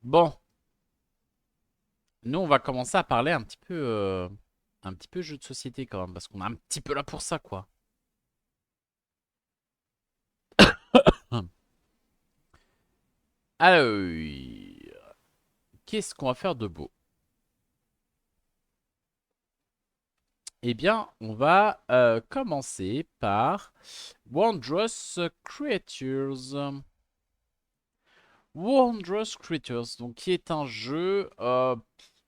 Bon, nous on va commencer à parler un petit peu jeu de société quand même, parce qu'on est un petit peu là pour ça, quoi. Hum. Alors, qu'est-ce qu'on va faire de beau? Eh bien, on va commencer par Wondrous Creatures. Wondrous Creatures, donc qui est un jeu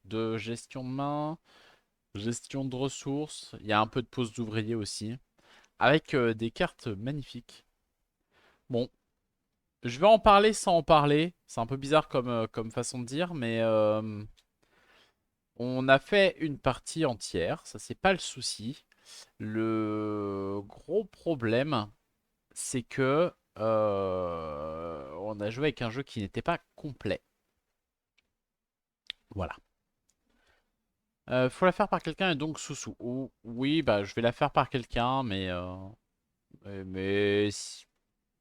de gestion de main, gestion de ressources. Il y a un peu de pose d'ouvrier aussi, avec des cartes magnifiques. Bon, je vais en parler sans en parler. C'est un peu bizarre comme façon de dire, mais on a fait une partie entière. Ça, c'est pas le souci. Le gros problème, c'est que on a joué avec un jeu qui n'était pas complet. Voilà. Faut la faire par quelqu'un et donc sous-sous. Oui, bah je vais la faire par quelqu'un, mais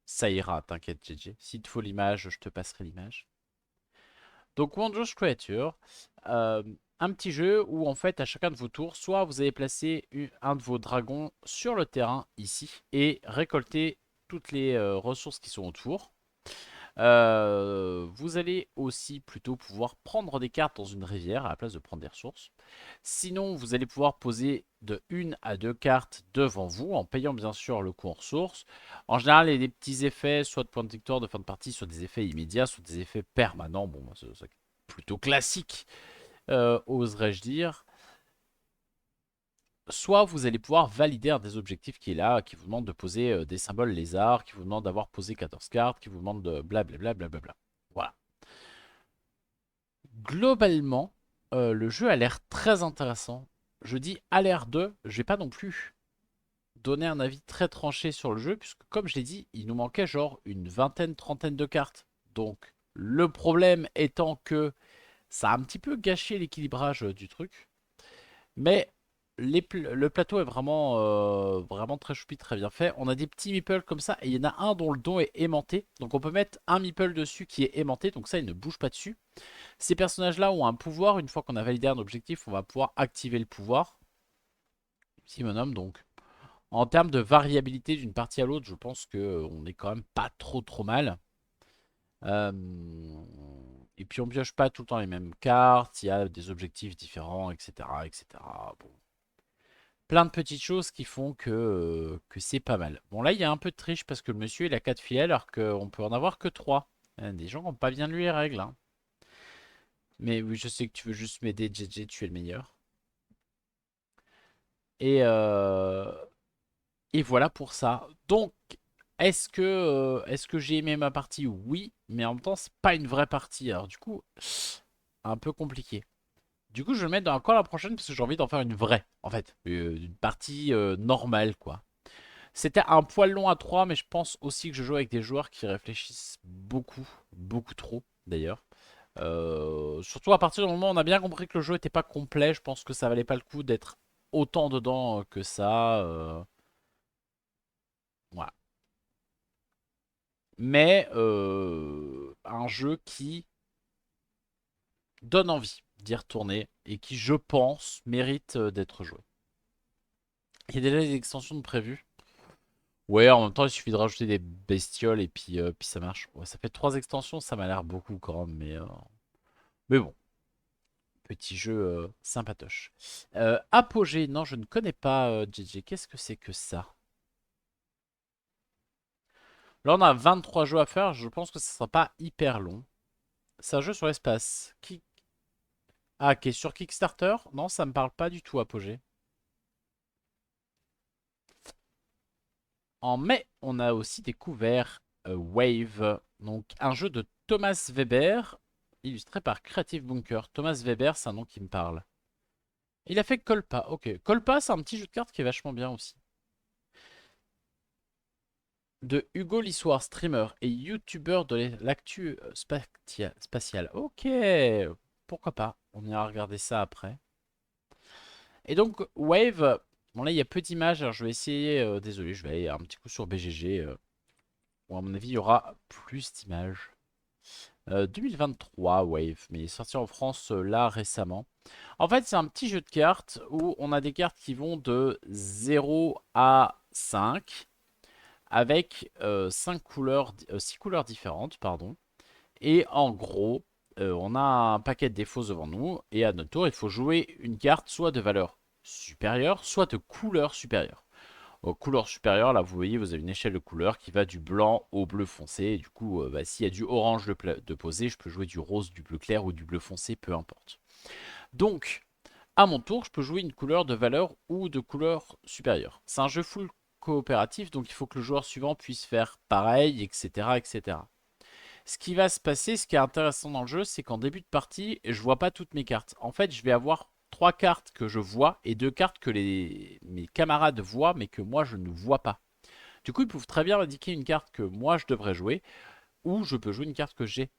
ça ira, t'inquiète, GG. S'il te faut l'image, je te passerai l'image. Donc Wondrous Creature, euh, un petit jeu où en fait à chacun de vos tours, soit vous allez placer un de vos dragons sur le terrain ici et récolter toutes les ressources qui sont autour. Vous allez aussi plutôt pouvoir prendre des cartes dans une rivière à la place de prendre des ressources. Sinon, vous allez pouvoir poser de 1 à 2 cartes devant vous en payant bien sûr le coût en ressources. En général, il y a des petits effets, soit de points de victoire de fin de partie, soit des effets immédiats, soit des effets permanents. Bon, c'est plutôt classique, oserais-je dire. Soit vous allez pouvoir valider un des objectifs qui est là, qui vous demande de poser des symboles lézards, qui vous demande d'avoir posé 14 cartes, qui vous demande de blablabla. Blablabla. Voilà. Globalement, le jeu a l'air très intéressant. Je dis a l'air de, je vais pas non plus donner un avis très tranché sur le jeu, puisque comme je l'ai dit, il nous manquait genre une vingtaine, trentaine de cartes. Donc le problème étant que ça a un petit peu gâché l'équilibrage du truc. Mais le plateau est vraiment très choupi, très bien fait. On a des petits meeples comme ça, et il y en a un dont le don est aimanté. Donc on peut mettre un meeple dessus qui est aimanté, donc ça il ne bouge pas dessus. Ces personnages-là ont un pouvoir. Une fois qu'on a validé un objectif, on va pouvoir activer le pouvoir. Petit bonhomme, donc. En termes de variabilité d'une partie à l'autre, je pense qu'on est quand même pas trop mal. Euh, Et puis on pioche pas tout le temps les mêmes cartes. Il y a des objectifs différents, etc. etc. Bon. Plein de petites choses qui font que c'est pas mal. Bon là, il y a un peu de triche parce que le monsieur il a 4 filets alors qu'on peut en avoir que 3. Il y a des gens qui n'ont pas bien lu les règles, hein. Mais oui, je sais que tu veux juste m'aider, JJ, tu es le meilleur. Et, euh, et voilà pour ça. Donc, est-ce que j'ai aimé ma partie? Oui, mais en même temps, c'est pas une vraie partie. Alors du coup, un peu compliqué. Du coup, je vais le mettre dans encore la prochaine parce que j'ai envie d'en faire une vraie, en fait. Une partie normale, quoi. C'était un poil long à 3, mais je pense aussi que je joue avec des joueurs qui réfléchissent beaucoup trop, d'ailleurs. Surtout à partir du moment où on a bien compris que le jeu n'était pas complet, je pense que ça valait pas le coup d'être autant dedans que ça. Voilà. Mais un jeu qui donne envie d'y retourner et qui, je pense, mérite d'être joué. Il y a déjà des extensions de prévues. Ouais, en même temps, il suffit de rajouter des bestioles et puis ça marche. Ouais, ça fait 3 extensions, ça m'a l'air beaucoup quand même, mais bon, petit jeu sympatoche. Apogée, non, je ne connais pas JJ. Qu'est-ce que c'est que ça? Là, on a 23 jeux à faire. Je pense que ça sera pas hyper long. C'est un jeu sur l'espace. Ah, qui est sur Kickstarter? Non, ça me parle pas du tout, Apogée. En mai, on a aussi découvert Wave, donc un jeu de Thomas Weber, illustré par Creative Bunker. Thomas Weber, c'est un nom qui me parle. Il a fait Colpa, ok. Colpa, c'est un petit jeu de cartes qui est vachement bien aussi. De Hugo Lissoir, streamer et youtubeur de l'actu spatiale. Ok, pourquoi pas. On ira regarder ça après. Et donc, Wave, bon là, il y a peu d'images, alors je vais essayer, désolé, je vais aller un petit coup sur BGG. Bon, à mon avis, il y aura plus d'images. 2023 Wave, mais il est sorti en France là récemment. En fait, c'est un petit jeu de cartes où on a des cartes qui vont de 0 à 5 avec 6 couleurs différentes, pardon. Et en gros, on a un paquet de défauts devant nous et à notre tour, il faut jouer une carte soit de valeur supérieure, soit de couleur supérieure. Aux couleurs supérieures, là vous voyez, vous avez une échelle de couleurs qui va du blanc au bleu foncé. Et du coup, bah, s'il y a du orange de posé, je peux jouer du rose, du bleu clair ou du bleu foncé, peu importe. Donc, à mon tour, je peux jouer une couleur de valeur ou de couleur supérieure. C'est un jeu full coopératif, donc il faut que le joueur suivant puisse faire pareil, etc., etc. Ce qui va se passer, ce qui est intéressant dans le jeu, c'est qu'en début de partie, je vois pas toutes mes cartes. En fait, je vais avoir 3 cartes que je vois et 2 cartes que mes camarades voient, mais que moi je ne vois pas. Du coup, ils peuvent très bien indiquer une carte que moi je devrais jouer, ou je peux jouer une carte que j'ai,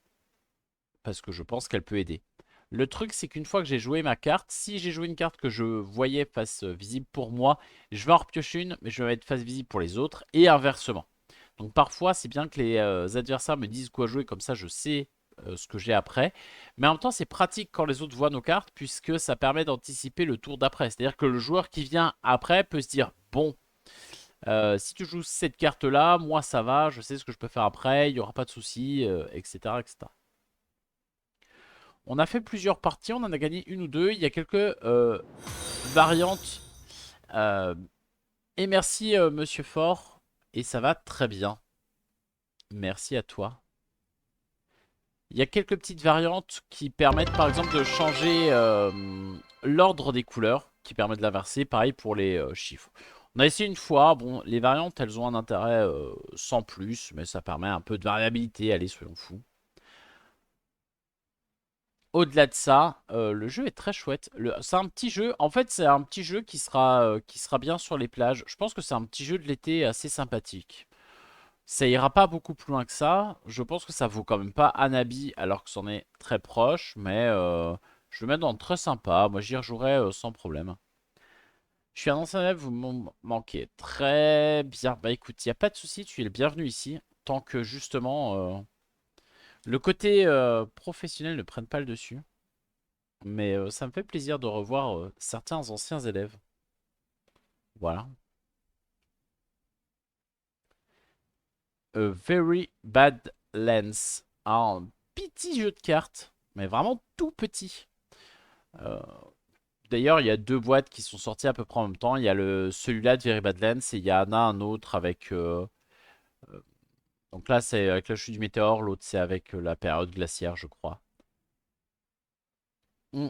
parce que je pense qu'elle peut aider. Le truc, c'est qu'une fois que j'ai joué ma carte, si j'ai joué une carte que je voyais face visible pour moi, je vais en repiocher une, mais je vais mettre face visible pour les autres, et inversement. Donc parfois, c'est bien que les adversaires me disent quoi jouer, comme ça je sais ce que j'ai après. Mais en même temps, c'est pratique quand les autres voient nos cartes, puisque ça permet d'anticiper le tour d'après. C'est-à-dire que le joueur qui vient après peut se dire, bon, si tu joues cette carte-là, moi ça va, je sais ce que je peux faire après, il n'y aura pas de soucis, etc., etc. On a fait plusieurs parties, on en a gagné une ou deux. Il y a quelques variantes. Euh, et merci Monsieur Fort. Et ça va très bien. Merci à toi. Il y a quelques petites variantes qui permettent par exemple de changer l'ordre des couleurs, qui permet de l'inverser. Pareil pour les chiffres. On a essayé une fois. Bon, les variantes, elles ont un intérêt sans plus, mais ça permet un peu de variabilité. Allez, soyons fous. Au-delà de ça, le jeu est très chouette. C'est un petit jeu. En fait, c'est un petit jeu qui sera bien sur les plages. Je pense que c'est un petit jeu de l'été assez sympathique. Ça ira pas beaucoup plus loin que ça. Je pense que ça vaut quand même pas Anabi alors que c'en est très proche. Mais je le mets dans très sympa. Moi, j'y rejouerai sans problème. Je suis un ancien élève, vous m'en manquez. Très bien. Bah écoute, il n'y a pas de souci. Tu es le bienvenu ici. Tant que justement le côté professionnel ne prenne pas le dessus. Mais ça me fait plaisir de revoir certains anciens élèves. Voilà. A Very Bad Lens. Un petit jeu de cartes, mais vraiment tout petit. Euh, D'ailleurs, il y a deux boîtes qui sont sorties à peu près en même temps. Il y a celui-là de Very Bad Lens et il y en a un autre avec... euh, donc là, c'est avec la chute du météore. L'autre, c'est avec la période glaciaire, je crois. Mm.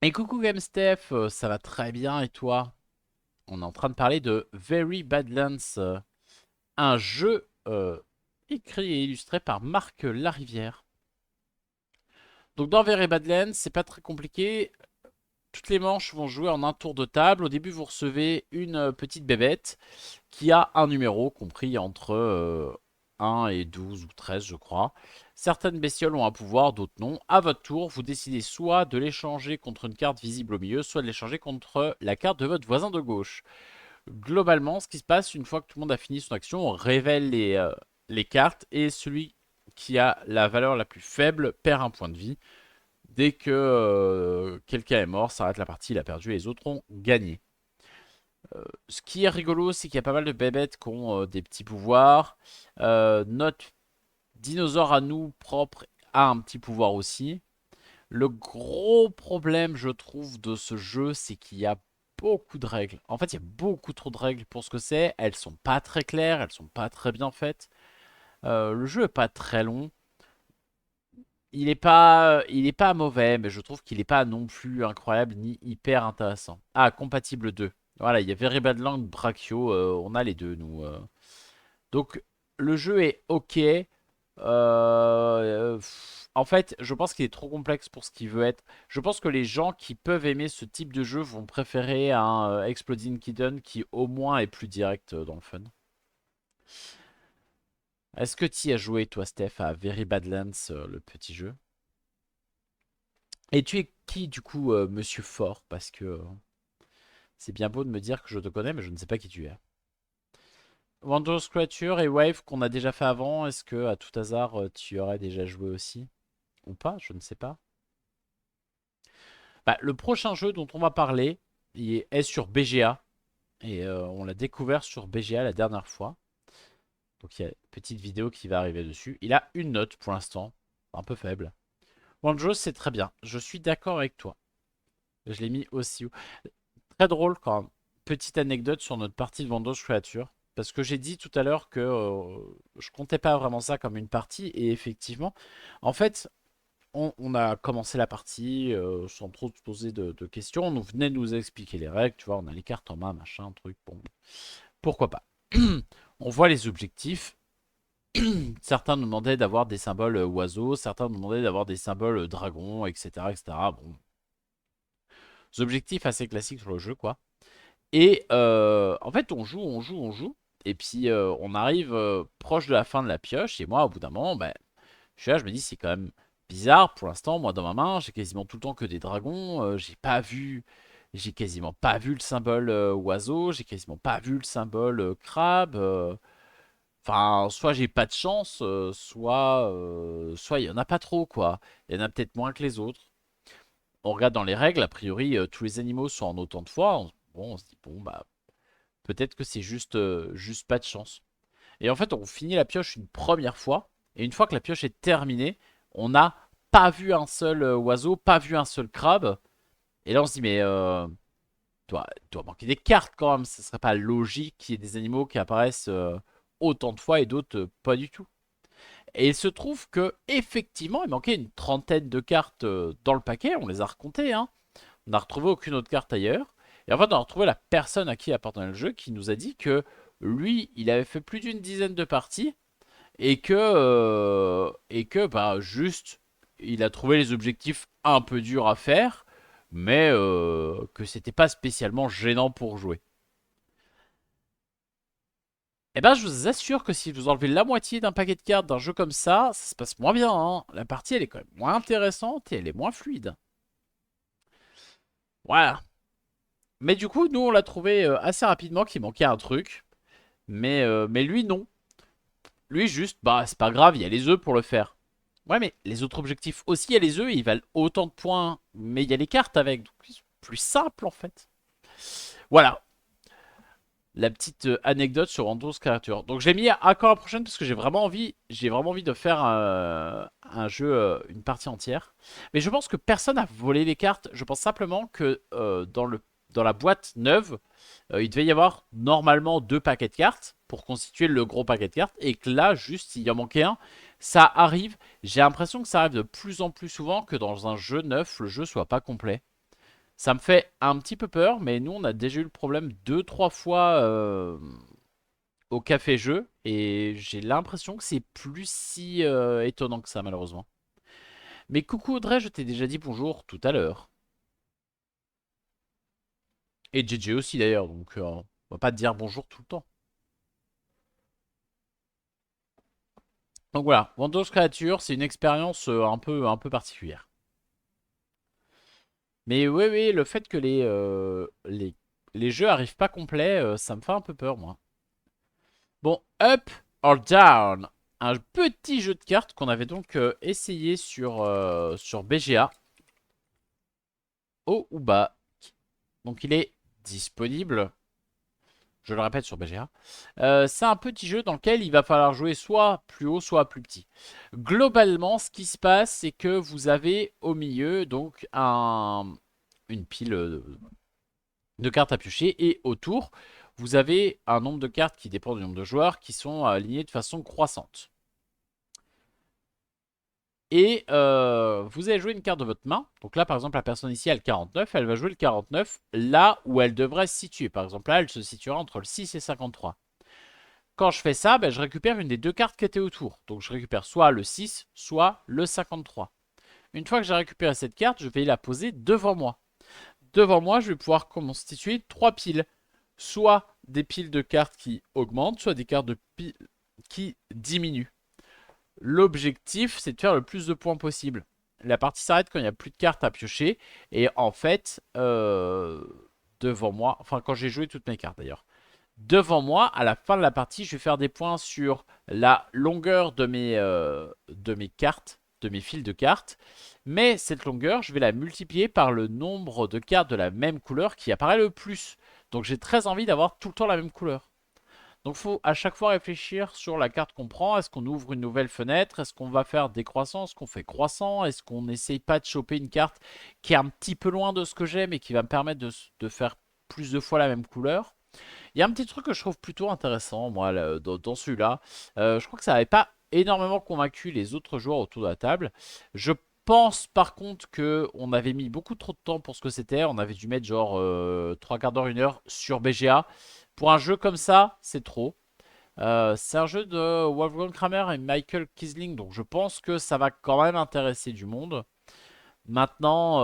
Et coucou GameSteph, ça va très bien et toi? On est en train de parler de Very Badlands, un jeu écrit et illustré par Marc Larivière. Donc dans Very Badlands, c'est pas très compliqué. Toutes les manches vont jouer en un tour de table. Au début, vous recevez une petite bébête qui a un numéro compris entre 1 et 12 ou 13, je crois. Certaines bestioles ont un pouvoir, d'autres non. À votre tour, vous décidez soit de l'échanger contre une carte visible au milieu, soit de l'échanger contre la carte de votre voisin de gauche. Globalement, ce qui se passe, une fois que tout le monde a fini son action, on révèle les cartes et celui qui a la valeur la plus faible perd un point de vie. Dès que quelqu'un est mort, ça arrête la partie, il a perdu et les autres ont gagné. Ce qui est rigolo, c'est qu'il y a pas mal de bébêtes qui ont des petits pouvoirs. Notre dinosaure à nous propre a un petit pouvoir aussi. Le gros problème, je trouve, de ce jeu, c'est qu'il y a beaucoup de règles. En fait, il y a beaucoup trop de règles pour ce que c'est. Elles sont pas très claires, elles sont pas très bien faites. Le jeu est pas très long. Il est pas mauvais, mais je trouve qu'il est pas non plus incroyable ni hyper intéressant. Ah, compatible 2. Voilà, il y a Very Bad Land, Brachio, on a les deux, nous. Donc, le jeu est ok. En fait, je pense qu'il est trop complexe pour ce qu'il veut être. Je pense que les gens qui peuvent aimer ce type de jeu vont préférer un Exploding Kitten qui au moins est plus direct dans le fun. Est-ce que tu y as joué toi Steph à Very Badlands, le petit jeu? Et tu es qui du coup Monsieur Fort? Parce que c'est bien beau de me dire que je te connais mais je ne sais pas qui tu es. Wondrous Creature et Wave qu'on a déjà fait avant, est-ce que à tout hasard tu y aurais déjà joué aussi? Ou pas, je ne sais pas. Bah, le prochain jeu dont on va parler est sur BGA. Et on l'a découvert sur BGA la dernière fois. Donc il y a une petite vidéo qui va arriver dessus. Il a une note pour l'instant, un peu faible. Wondrous, c'est très bien. Je suis d'accord avec toi. Je l'ai mis aussi haut. Très drôle quand même. Petite anecdote sur notre partie de Wondrous Creature. Parce que j'ai dit tout à l'heure que je comptais pas vraiment ça comme une partie. Et effectivement, en fait, on a commencé la partie sans trop se poser de questions. On venait de nous expliquer les règles. Tu vois, on a les cartes en main, machin, truc. Bon, pourquoi pas. On voit les objectifs. Certains nous demandaient d'avoir des symboles oiseaux, certains nous demandaient d'avoir des symboles dragons, etc., etc. Bon, des objectifs assez classiques sur le jeu, quoi. Et en fait, on joue, on joue, on joue. Et puis, on arrive proche de la fin de la pioche. Et moi, au bout d'un moment, ben, je suis là, je me dis, c'est quand même bizarre. Pour l'instant, moi, dans ma main, j'ai quasiment tout le temps que des dragons. J'ai quasiment pas vu le symbole oiseau. J'ai quasiment pas vu le symbole crabe. Enfin, soit j'ai pas de chance, soit il y en a pas trop, quoi. Il y en a peut-être moins que les autres. On regarde dans les règles, a priori, tous les animaux sont en autant de fois. Bon, on se dit, bon, bah, peut-être que c'est juste pas de chance. Et en fait, on finit la pioche une première fois. Et une fois que la pioche est terminée, on n'a pas vu un seul oiseau, pas vu un seul crabe. Et là, on se dit, mais doit manquer des cartes quand même. Ce serait pas logique qu'il y ait des animaux qui apparaissent autant de fois et d'autres pas du tout. Et il se trouve que effectivement, il manquait une trentaine de cartes dans le paquet. On les a recomptées, hein. On n'a retrouvé aucune autre carte ailleurs. Et en fait, on a retrouvé la personne à qui appartenait le jeu qui nous a dit que lui, il avait fait plus d'une dizaine de parties et que bah juste, il a trouvé les objectifs un peu durs à faire, mais que c'était pas spécialement gênant pour jouer. Eh ben, je vous assure que si vous enlevez la moitié d'un paquet de cartes d'un jeu comme ça se passe moins bien, hein. La partie, elle est quand même moins intéressante et elle est moins fluide. Voilà. Mais du coup, nous, on l'a trouvé assez rapidement qu'il manquait un truc. Mais lui, non. Lui, juste, bah, c'est pas grave, il y a les œufs pour le faire. Ouais, mais les autres objectifs aussi, il y a les œufs, ils valent autant de points. Mais il y a les cartes avec. Donc, c'est plus simple, en fait. Voilà. La petite anecdote sur Andros Creature. Donc j'ai mis à quand la prochaine parce que j'ai vraiment envie de faire un jeu, une partie entière. Mais je pense que personne n'a volé les cartes. Je pense simplement que dans la boîte neuve, il devait y avoir normalement deux paquets de cartes pour constituer le gros paquet de cartes. Et que là, juste, s'il y en manquait un, ça arrive. J'ai l'impression que ça arrive de plus en plus souvent que dans un jeu neuf, le jeu soit pas complet. Ça me fait un petit peu peur, mais nous, on a déjà eu le problème deux, trois fois au café-jeu. Et j'ai l'impression que c'est plus si étonnant que ça, malheureusement. Mais coucou Audrey, je t'ai déjà dit bonjour tout à l'heure. Et JJ aussi d'ailleurs, donc on va pas te dire bonjour tout le temps. Donc voilà, Windows Creature, c'est une expérience un peu particulière. Mais oui, oui, le fait que les jeux arrivent pas complets, ça me fait un peu peur, moi. Bon, Up or Down. Un petit jeu de cartes qu'on avait donc essayé sur BGA. Haut ou bas. Donc il est disponible. Je le répète sur BGA. C'est un petit jeu dans lequel il va falloir jouer soit plus haut, soit plus petit. Globalement, ce qui se passe, c'est que vous avez au milieu donc une pile de cartes à piocher et autour, vous avez un nombre de cartes qui dépend du nombre de joueurs qui sont alignées de façon croissante. Et vous allez jouer une carte de votre main. Donc là, par exemple, la personne ici a le 49. Elle va jouer le 49 là où elle devrait se situer. Par exemple, là, elle se situera entre le 6 et 53. Quand je fais ça, ben, je récupère une des deux cartes qui étaient autour. Donc je récupère soit le 6, soit le 53. Une fois que j'ai récupéré cette carte, je vais la poser devant moi. Devant moi, je vais pouvoir constituer trois piles. Soit des piles de cartes qui augmentent, soit des cartes de piles qui diminuent. L'objectif, c'est de faire le plus de points possible. La partie s'arrête quand il n'y a plus de cartes à piocher. Et en fait, devant moi, enfin quand j'ai joué toutes mes cartes d'ailleurs, devant moi, à la fin de la partie, je vais faire des points sur la longueur de mes cartes, de mes fils de cartes. Mais cette longueur, je vais la multiplier par le nombre de cartes de la même couleur qui apparaît le plus. Donc j'ai très envie d'avoir tout le temps la même couleur. Donc il faut à chaque fois réfléchir sur la carte qu'on prend. Est-ce qu'on ouvre une nouvelle fenêtre? Est-ce qu'on va faire décroissant? Est-ce qu'on fait croissant? Est-ce qu'on n'essaye pas de choper une carte qui est un petit peu loin de ce que j'ai mais qui va me permettre de faire plus de fois la même couleur? Il y a un petit truc que je trouve plutôt intéressant, moi, dans celui-là. Je crois que ça n'avait pas énormément convaincu les autres joueurs autour de la table. Je pense par contre que on avait mis beaucoup trop de temps pour ce que c'était. On avait dû mettre genre 3 quarts d'heure, 1 heure sur BGA. Pour un jeu comme ça, c'est trop. C'est un jeu de Wolfgang Kramer et Michael Kisling, donc je pense que ça va quand même intéresser du monde. Maintenant,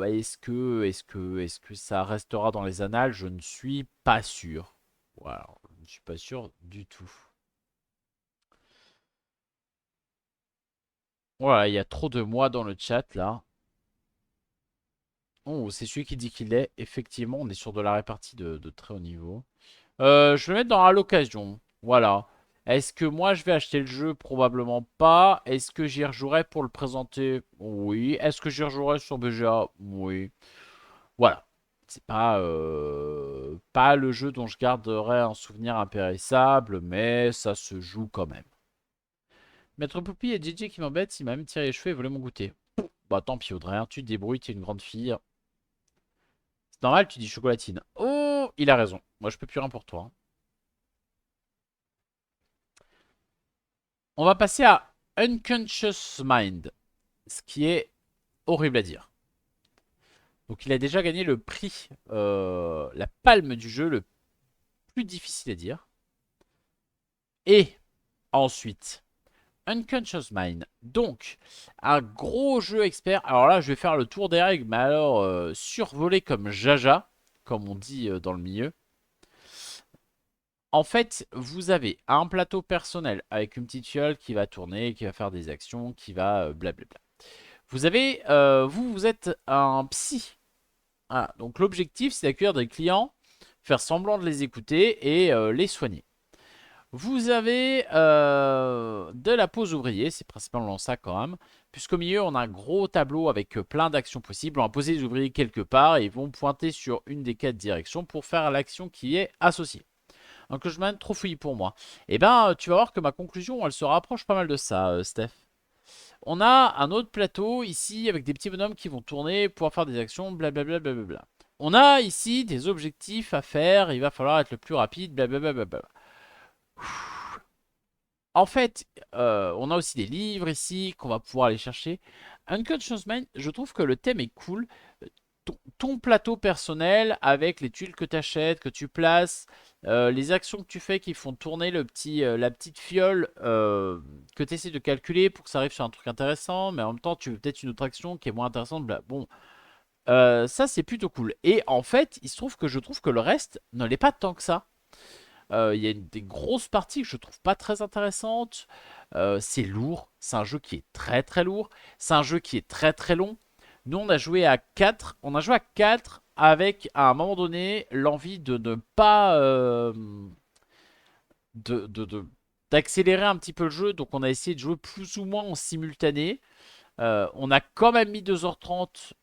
est-ce que ça restera dans les annales? Je ne suis pas sûr. Voilà, je ne suis pas sûr du tout. Voilà, il y a trop de moi dans le chat là. Oh, c'est celui qui dit qu'il est. Effectivement, on est sur de la répartie de très haut niveau. Je vais le mettre dans à l'occasion. Voilà. Est-ce que moi je vais acheter le jeu? Probablement pas. Est-ce que j'y rejouerai pour le présenter? Oui. Est-ce que j'y rejouerai sur BGA? Oui. Voilà. C'est pas le jeu dont je garderai un souvenir impérissable, mais ça se joue quand même. Maître Poupie et DJ qui m'embêtent, il m'a même tiré les cheveux et volé mon goûter. Bah tant pis Audrey, hein, tu te débrouilles, tu es une grande fille. C'est normal, tu dis chocolatine. Oh, il a raison. Moi je peux plus rien pour toi, hein. On va passer à Unconscious Mind, ce qui est horrible à dire. Donc il a déjà gagné le prix, la palme du jeu le plus difficile à dire. Et ensuite, Unconscious Mind. Donc, un gros jeu expert. Alors là, je vais faire le tour des règles, mais alors survolé comme Jaja, comme on dit dans le milieu. En fait, vous avez un plateau personnel avec une petite fiole qui va tourner, qui va faire des actions, qui va blablabla. Vous avez, vous êtes un psy. Voilà. Donc l'objectif, c'est d'accueillir des clients, faire semblant de les écouter et les soigner. Vous avez de la pause ouvrier, c'est principalement ça quand même, puisqu'au milieu on a un gros tableau avec plein d'actions possibles. On va poser les ouvriers quelque part et ils vont pointer sur une des 4 directions pour faire l'action qui est associée. Donc je mène trop fouillis pour moi. Et ben tu vas voir que ma conclusion elle se rapproche pas mal de ça, Steph. On a un autre plateau ici avec des petits bonhommes qui vont tourner, pouvoir faire des actions, blablabla. Blablabla. On a ici des objectifs à faire, il va falloir être le plus rapide, blablabla. En fait, on a aussi des livres ici qu'on va pouvoir aller chercher. Unconscious Mind, je trouve que le thème est cool. Ton plateau personnel avec les tuiles que tu achètes, que tu places, les actions que tu fais qui font tourner la petite fiole que tu essaies de calculer pour que ça arrive sur un truc intéressant, mais en même temps tu veux peut-être une autre action qui est moins intéressante. Bon, ça c'est plutôt cool. Et en fait, il se trouve que je trouve que le reste ne l'est pas tant que ça. Il y a des grosses parties que je trouve pas très intéressantes. C'est lourd, c'est un jeu qui est très très lourd, c'est un jeu qui est très très long. Nous on a joué à 4, on a joué à 4 avec à un moment donné l'envie de ne pas d'accélérer un petit peu le jeu, donc on a essayé de jouer plus ou moins en simultané. On a quand même mis 2h30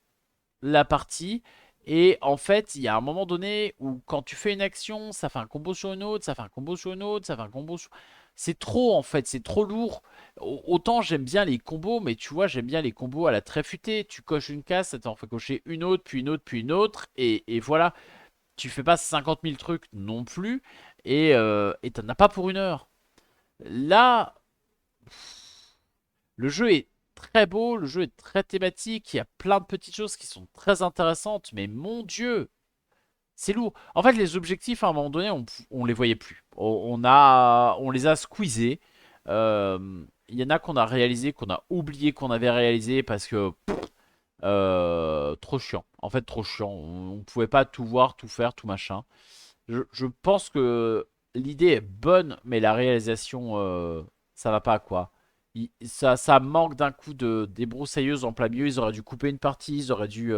la partie. Et en fait, il y a un moment donné où quand tu fais une action, ça fait un combo sur une autre, ça fait un combo sur une autre, ça fait un combo sur... C'est trop en fait, c'est trop lourd. Autant j'aime bien les combos, mais tu vois, j'aime bien les combos à la très futée. Tu coches une case, ça t'en fait cocher une autre, puis une autre, puis une autre. Et voilà, tu fais pas 50 000 trucs non plus. Et t'en as pas pour 1 heure. Là, le jeu est très beau, le jeu est très thématique, il y a plein de petites choses qui sont très intéressantes, mais mon Dieu, c'est lourd. En fait, les objectifs, à un moment donné, on les voyait plus. On les a squeezés. Il y en a qu'on a réalisé, qu'on a oublié qu'on avait réalisé parce que trop chiant. En fait, trop chiant. On pouvait pas tout voir, tout faire, tout machin. Je pense que l'idée est bonne, mais la réalisation, ça va pas quoi. Ça manque d'un coup de débroussailleuse en plein milieu. Ils auraient dû couper une partie, ils auraient dû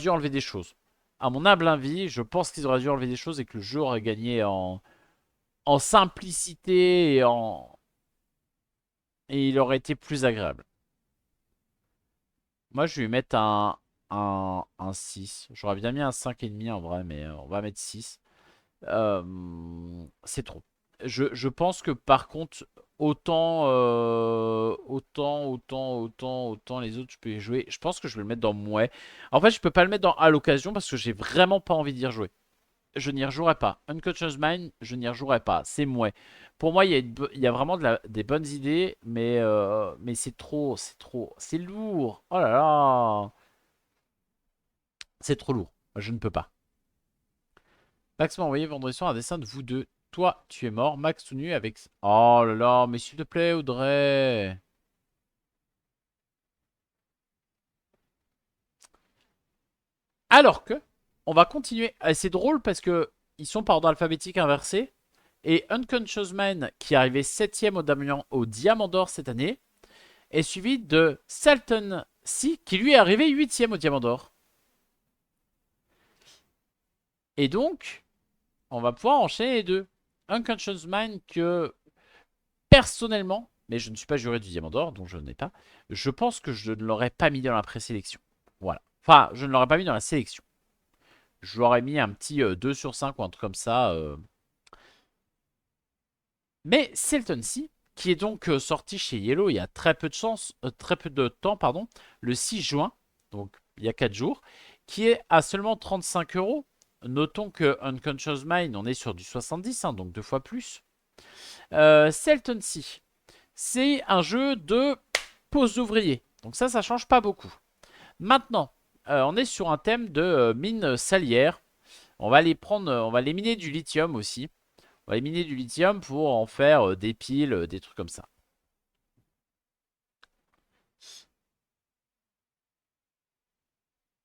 enlever des choses. à mon humble avis, je pense qu'ils auraient dû enlever des choses et que le jeu aurait gagné en simplicité et il aurait été plus agréable. Moi, je vais lui mettre un 6. J'aurais bien mis un 5,5 en vrai, mais on va mettre 6. C'est trop. Je pense que par contre, autant les autres, je peux y jouer. Je pense que je vais le mettre dans Mouais. En fait, je peux pas le mettre dans à l'occasion parce que j'ai vraiment pas envie d'y rejouer. Je n'y rejouerai pas. Unconscious Mind, je n'y rejouerai pas. C'est Mouais. Pour moi, il y a vraiment des bonnes idées, mais c'est trop, c'est trop, c'est lourd. Oh là là, c'est trop lourd. Je ne peux pas. Max m'a envoyé vendredi soir un dessin de vous deux. Toi, tu es mort. Max tout nu avec... Oh là là, mais s'il te plaît, Audrey. Alors que, on va continuer. C'est drôle parce que ils sont par ordre alphabétique inversé. Et Unconscious Man, qui est arrivé 7ème au Diamant d'Or cette année, est suivi de Salton Sea, qui lui est arrivé 8ème au Diamant d'Or. Et donc, on va pouvoir enchaîner les deux. Unconscious Mind que personnellement, mais je ne suis pas juré du Diamant d'Or, donc je n'ai pas, je pense que je ne l'aurais pas mis dans la présélection. Voilà. Enfin, je ne l'aurais pas mis dans la sélection. Je l'aurais mis un petit 2 sur 5 ou un truc comme ça. Mais Selton Sea, qui est donc sorti chez Yellow il y a très peu de temps, pardon, le 6 juin, donc il y a 4 jours, qui est à seulement 35 euros. Notons que Unconscious Mind, on est sur du 70, hein, donc deux fois plus. Selton Sea, c'est un jeu de pose d'ouvrier. Donc ça change pas beaucoup. Maintenant, on est sur un thème de mine salière. On va les prendre, on va les miner du lithium aussi. On va les miner du lithium pour en faire des piles, des trucs comme ça.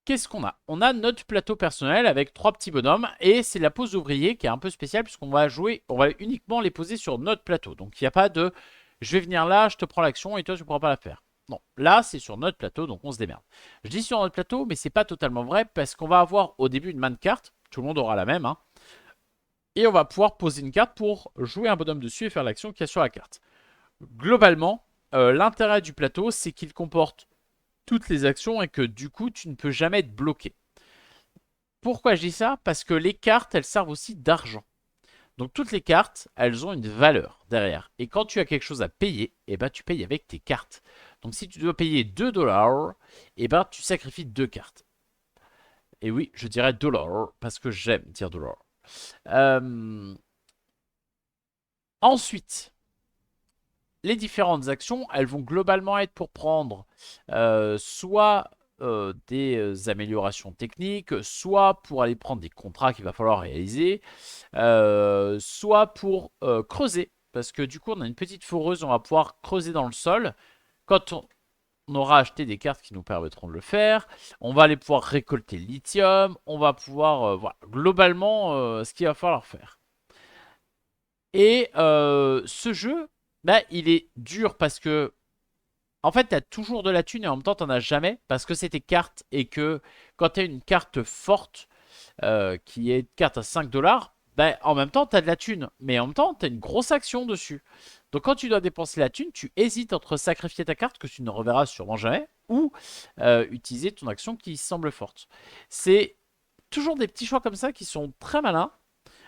Qu'est-ce qu'on a? On a notre plateau personnel avec trois petits bonhommes et c'est la pose d'ouvrier qui est un peu spéciale puisqu'on va jouer, on va uniquement les poser sur notre plateau. Donc il n'y a pas de je vais venir là, je te prends l'action et toi tu ne pourras pas la faire. Non, là c'est sur notre plateau donc on se démerde. Je dis sur notre plateau mais c'est pas totalement vrai parce qu'on va avoir au début une main de cartes, tout le monde aura la même, hein, et on va pouvoir poser une carte pour jouer un bonhomme dessus et faire l'action qu'il y a sur la carte. Globalement, l'intérêt du plateau c'est qu'il comporte toutes les actions et que du coup tu ne peux jamais être bloqué. Pourquoi je dis ça? Parce que les cartes, elles servent aussi d'argent. Donc toutes les cartes, elles ont une valeur derrière. Et quand tu as quelque chose à payer, eh ben, tu payes avec tes cartes. Donc si tu dois payer 2 dollars, eh ben, tu sacrifies deux cartes. Et oui, je dirais dollar parce que j'aime dire dollar. Euh, Ensuite, les différentes actions, elles vont globalement être pour prendre soit des améliorations techniques, soit pour aller prendre des contrats qu'il va falloir réaliser, soit pour creuser. Parce que du coup, on a une petite foreuse, on va pouvoir creuser dans le sol. Quand on aura acheté des cartes qui nous permettront de le faire, on va aller pouvoir récolter le lithium, on va pouvoir, voilà, globalement, ce qu'il va falloir faire. Et ce jeu, bah, il est dur parce que, en fait, tu as toujours de la thune et en même temps, tu n'en as jamais parce que c'est tes cartes et que quand tu as une carte forte, qui est une carte à 5 dollars, ben, en même temps, tu as de la thune. Mais en même temps, tu as une grosse action dessus. Donc quand tu dois dépenser la thune, tu hésites entre sacrifier ta carte, que tu ne reverras sûrement jamais, ou utiliser ton action qui semble forte. C'est toujours des petits choix comme ça qui sont très malins.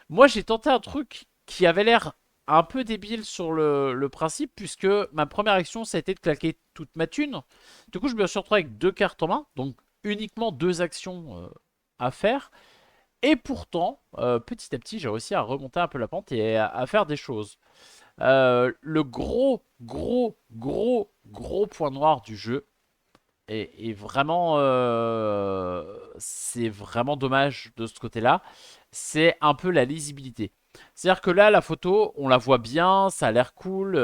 Moi, j'ai tenté un truc qui avait l'air un peu débile sur le principe, puisque ma première action, ça a été de claquer toute ma thune. Du coup, je me suis retrouvé avec deux cartes en main, donc uniquement deux actions à faire. Et pourtant, petit à petit, j'ai réussi à remonter un peu la pente et à faire des choses. Le gros point noir du jeu est vraiment... c'est vraiment dommage de ce côté-là. C'est un peu la lisibilité. C'est-à-dire que là, la photo, on la voit bien, ça a l'air cool,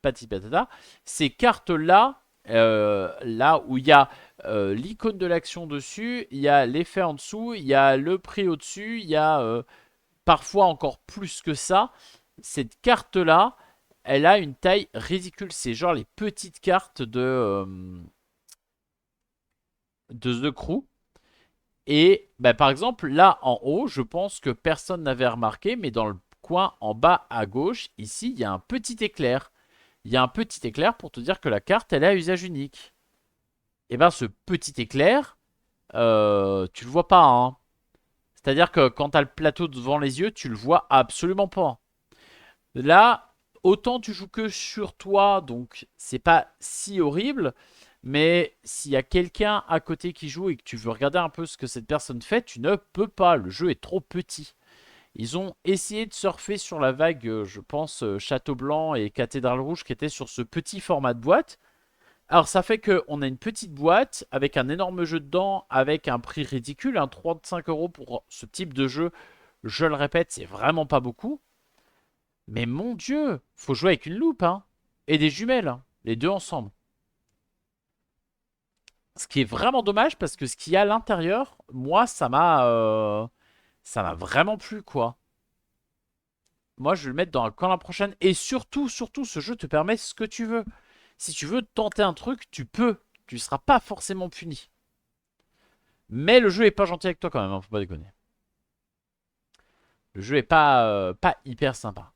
patati patata. Ces cartes-là, là où il y a l'icône de l'action dessus, il y a l'effet en dessous, il y a le prix au-dessus, il y a parfois encore plus que ça. Cette carte-là, elle a une taille ridicule. C'est genre les petites cartes de The Crew. Et bah, par exemple, là en haut, je pense que personne n'avait remarqué, mais dans le coin en bas à gauche, ici, il y a un petit éclair. Il y a un petit éclair pour te dire que la carte, elle est à usage unique. Et ben ce petit éclair, tu le vois pas, hein. C'est-à-dire que quand tu as le plateau devant les yeux, tu le vois absolument pas. Là, autant tu joues que sur toi, donc c'est pas si horrible. Mais s'il y a quelqu'un à côté qui joue et que tu veux regarder un peu ce que cette personne fait, tu ne peux pas. Le jeu est trop petit. Ils ont essayé de surfer sur la vague, je pense, Château Blanc et Cathédrale Rouge qui étaient sur ce petit format de boîte. Alors ça fait qu'on a une petite boîte avec un énorme jeu dedans, avec un prix ridicule, 35 euros pour ce type de jeu. Je le répète, c'est vraiment pas beaucoup. Mais mon Dieu, faut jouer avec une loupe, hein. Et des jumelles, hein, les deux ensemble. Ce qui est vraiment dommage parce que ce qu'il y a à l'intérieur, moi, ça m'a vraiment plu, quoi. Moi, je vais le mettre dans quand la prochaine. Et surtout, surtout, ce jeu te permet ce que tu veux. Si tu veux tenter un truc, tu peux. Tu ne seras pas forcément puni. Mais le jeu est pas gentil avec toi quand même, hein, faut pas déconner. Le jeu est pas hyper sympa.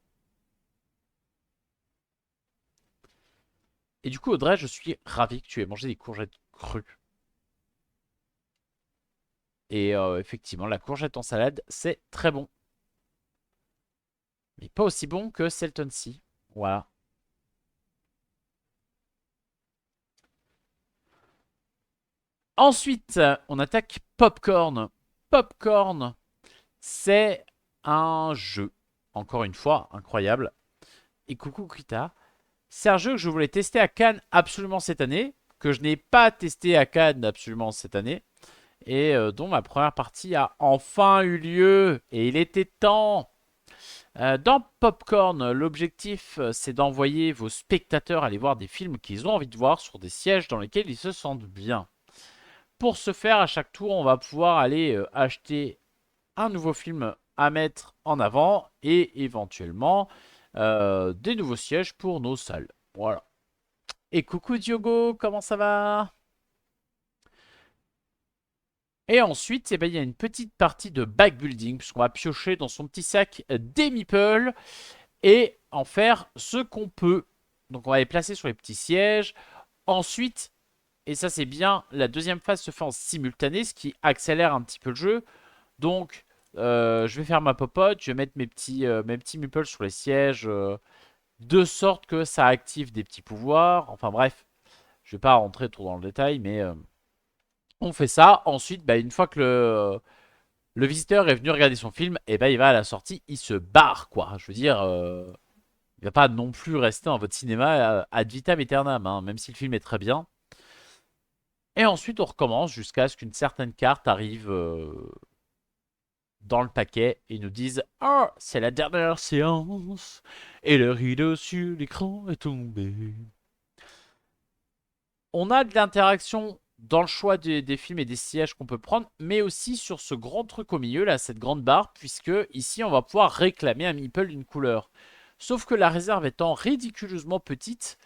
Et du coup, Audrey, je suis ravi que tu aies mangé des courgettes crues. Et effectivement, la courgette en salade, c'est très bon. Mais pas aussi bon que Selton Sea. Voilà. Ensuite, on attaque Popcorn. Popcorn, c'est un jeu. Encore une fois, incroyable. Et coucou Krita. C'est un jeu que je voulais tester à Cannes absolument cette année. Que je n'ai pas testé à Cannes absolument cette année. Et dont ma première partie a enfin eu lieu. Et il était temps. Dans Popcorn, l'objectif c'est d'envoyer vos spectateurs aller voir des films qu'ils ont envie de voir sur des sièges dans lesquels ils se sentent bien. Pour ce faire, à chaque tour, on va pouvoir aller acheter un nouveau film à mettre en avant et éventuellement des nouveaux sièges pour nos salles. Voilà. Et coucou Diogo, comment ça va? Et ensuite, eh ben, il y a une petite partie de backbuilding, puisqu'on va piocher dans son petit sac des meeples et en faire ce qu'on peut. Donc on va les placer sur les petits sièges. Ensuite, et ça c'est bien, la deuxième phase se fait en simultané, ce qui accélère un petit peu le jeu. Donc je vais faire ma popote, je vais mettre mes petits meeples sur les sièges, de sorte que ça active des petits pouvoirs. Enfin bref, je vais pas rentrer trop dans le détail, mais on fait ça. Ensuite, bah, une fois que le visiteur est venu regarder son film, et ben il va à la sortie, il se barre, quoi. Je veux dire, il va pas non plus rester dans votre cinéma ad vitam aeternam, hein, même si le film est très bien. Et ensuite, on recommence jusqu'à ce qu'une certaine carte arrive dans le paquet et nous dise oh, c'est la dernière séance et le rideau sur l'écran est tombé. On a de l'interaction dans le choix des films et des sièges qu'on peut prendre, mais aussi sur ce grand truc au milieu, là, cette grande barre, puisque ici, on va pouvoir réclamer un meeple d'une couleur. Sauf que la réserve étant ridiculeusement petite,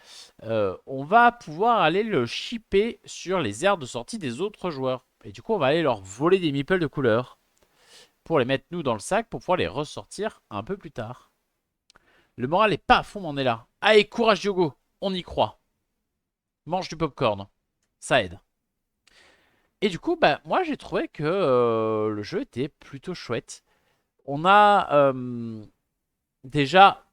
on va pouvoir aller le shipper sur les aires de sortie des autres joueurs. Et du coup, on va aller leur voler des meeples de couleur pour les mettre nous dans le sac pour pouvoir les ressortir un peu plus tard. Le moral est pas à fond, mais on est là. Allez, courage Diogo, on y croit. Mange du popcorn, ça aide. Et du coup, bah, moi j'ai trouvé que le jeu était plutôt chouette. On a déjà,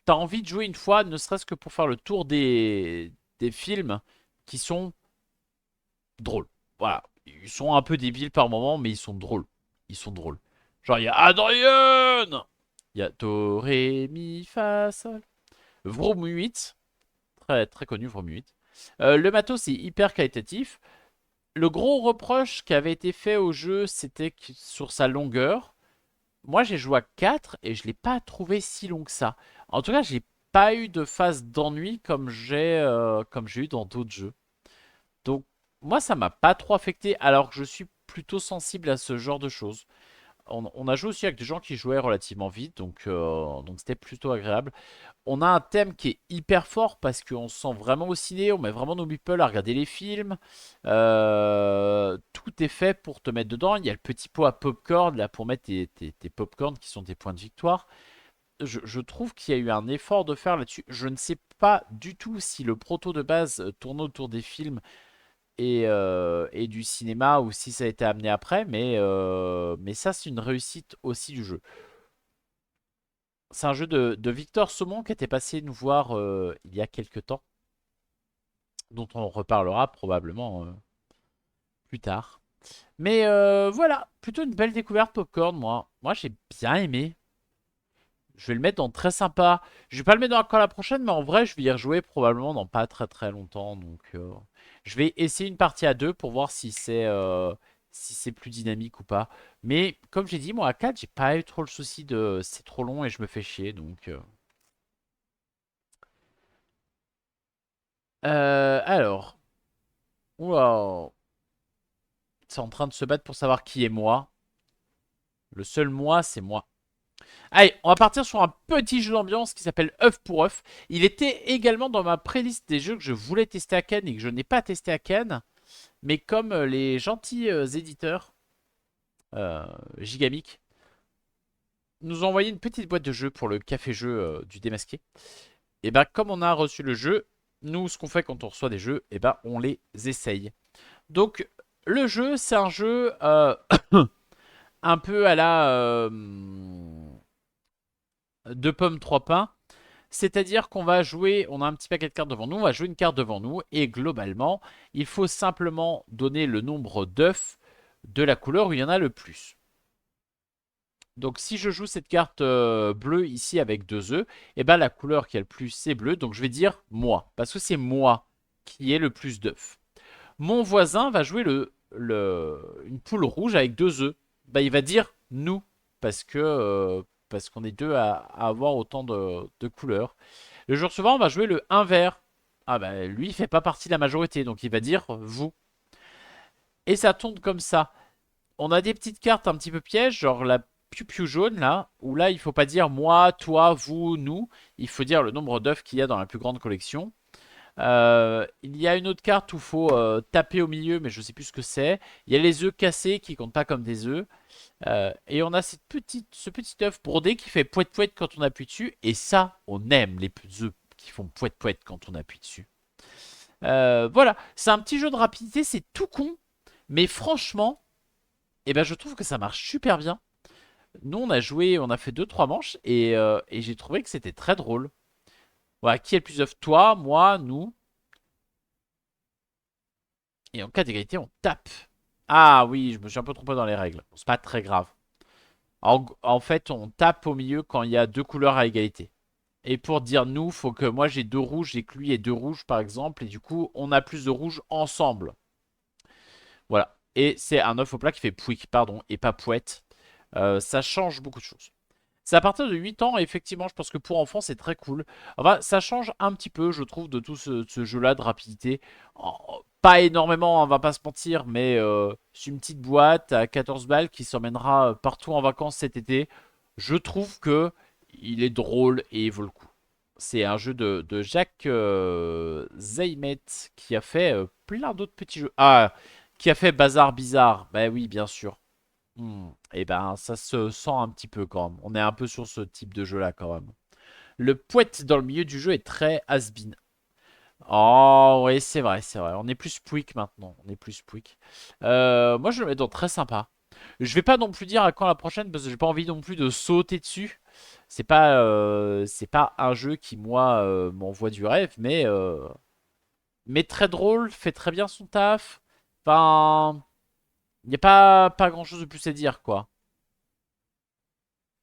t'as envie de jouer une fois, ne serait-ce que pour faire le tour des films qui sont drôles. Voilà, ils sont un peu débiles par moment, mais ils sont drôles. Ils sont drôles. Genre, il y a Adrien, il y a Do, Ré, Mi, Fa, Sol. Vroom 8, très, très connu Vroom 8. Le matos est hyper qualitatif. Le gros reproche qui avait été fait au jeu, c'était sur sa longueur. Moi, j'ai joué à 4 et je ne l'ai pas trouvé si long que ça. En tout cas, j'ai pas eu de phase d'ennui comme j'ai eu dans d'autres jeux. Donc, moi, ça m'a pas trop affecté alors que je suis plutôt sensible à ce genre de choses. On a joué aussi avec des gens qui jouaient relativement vite, donc c'était plutôt agréable. On a un thème qui est hyper fort parce qu'on se sent vraiment au ciné, on met vraiment nos meeples à regarder les films. Tout est fait pour te mettre dedans. Il y a le petit pot à popcorn là pour mettre tes popcorn qui sont tes points de victoire. Je trouve qu'il y a eu un effort de faire là-dessus. Je ne sais pas du tout si le proto de base tourne autour des films et du cinéma ou si ça a été amené après, mais ça c'est une réussite aussi du jeu. C'est un jeu de Victor Saumon qui était passé nous voir il y a quelques temps, dont on reparlera probablement plus tard. Mais voilà, plutôt une belle découverte Popcorn, moi. Moi j'ai bien aimé. Je vais le mettre dans très sympa. Je vais pas le mettre dans encore la prochaine, mais en vrai, je vais y rejouer probablement dans pas très très longtemps. Donc, je vais essayer une partie à deux pour voir si c'est plus dynamique ou pas. Mais comme j'ai dit, moi à 4, j'ai pas eu trop le souci de c'est trop long et je me fais chier. Donc, alors, wow, c'est en train de se battre pour savoir qui est moi. Le seul moi, c'est moi. Allez, on va partir sur un petit jeu d'ambiance qui s'appelle œuf pour œuf. Il était également dans ma playlist des jeux que je voulais tester à Cannes et que je n'ai pas testé à Cannes. Mais comme les gentils éditeurs euh, Gigamic nous ont envoyé une petite boîte de jeux pour le café-jeu du démasqué, et bah comme on a reçu le jeu, nous ce qu'on fait quand on reçoit des jeux, et bah on les essaye. Donc le jeu c'est un jeu un peu à la deux pommes trois pains. C'est-à-dire qu'on va jouer, on a un petit paquet de cartes devant nous, on va jouer une carte devant nous et globalement, il faut simplement donner le nombre d'œufs de la couleur où il y en a le plus. Donc si je joue cette carte bleue ici avec deux œufs, et ben la couleur qui a le plus c'est bleu, donc je vais dire moi, parce que c'est moi qui ai le plus d'œufs. Mon voisin va jouer une poule rouge avec deux œufs. Bah, il va dire nous, parce qu'on est deux à avoir autant de couleurs. Le jour suivant, on va jouer le 1 vert. Ah bah lui, il fait pas partie de la majorité, donc il va dire vous. Et ça tourne comme ça. On a des petites cartes un petit peu pièges, genre la piou-piou jaune là, où là, il faut pas dire moi, toi, vous, nous. Il faut dire le nombre d'œufs qu'il y a dans la plus grande collection. Il y a une autre carte où il faut taper au milieu, mais je sais plus ce que c'est. Il y a les œufs cassés qui comptent pas comme des œufs. Et on a ce petit œuf brodé qui fait poète poète quand on appuie dessus. Et ça, on aime les œufs qui font poète poète quand on appuie dessus. Voilà, c'est un petit jeu de rapidité, c'est tout con. Mais franchement, eh ben, je trouve que ça marche super bien. Nous, on a joué, on a fait deux trois manches et j'ai trouvé que c'était très drôle. Voilà, qui est le plus œuf? Toi, moi, nous. Et en cas d'égalité, on tape. Ah oui, je me suis un peu trompé dans les règles. Bon, c'est pas très grave. En fait, on tape au milieu quand il y a deux couleurs à égalité. Et pour dire nous, faut que moi j'ai deux rouges et que lui ait deux rouges par exemple. Et du coup, on a plus de rouges ensemble. Voilà. Et c'est un œuf au plat qui fait pouic, pardon, et pas pouette. Ça change beaucoup de choses. C'est à partir de 8 ans, et effectivement, je pense que pour enfants, c'est très cool. Enfin, ça change un petit peu, je trouve, de tout ce jeu-là de rapidité. Pas énormément, on va pas se mentir, mais c'est une petite boîte à 14 balles qui s'emmènera partout en vacances cet été. Je trouve que il est drôle et il vaut le coup. C'est un jeu de Jacques Zeimet qui a fait plein d'autres petits jeux. Ah, qui a fait Bazar Bizarre. Bah oui, bien sûr. Et ben, ça se sent un petit peu quand même. On est un peu sur ce type de jeu-là quand même. Le poète dans le milieu du jeu est très has-been. Oh, oui, c'est vrai, c'est vrai. On est plus Pouic maintenant. On est plus Pouic. Moi, je le mets dans très sympa. Je vais pas non plus dire à quand la prochaine parce que j'ai pas envie non plus de sauter dessus. C'est pas un jeu qui, moi, m'envoie du rêve, mais très drôle, fait très bien son taf. Enfin, il n'y a pas grand-chose de plus à dire, quoi.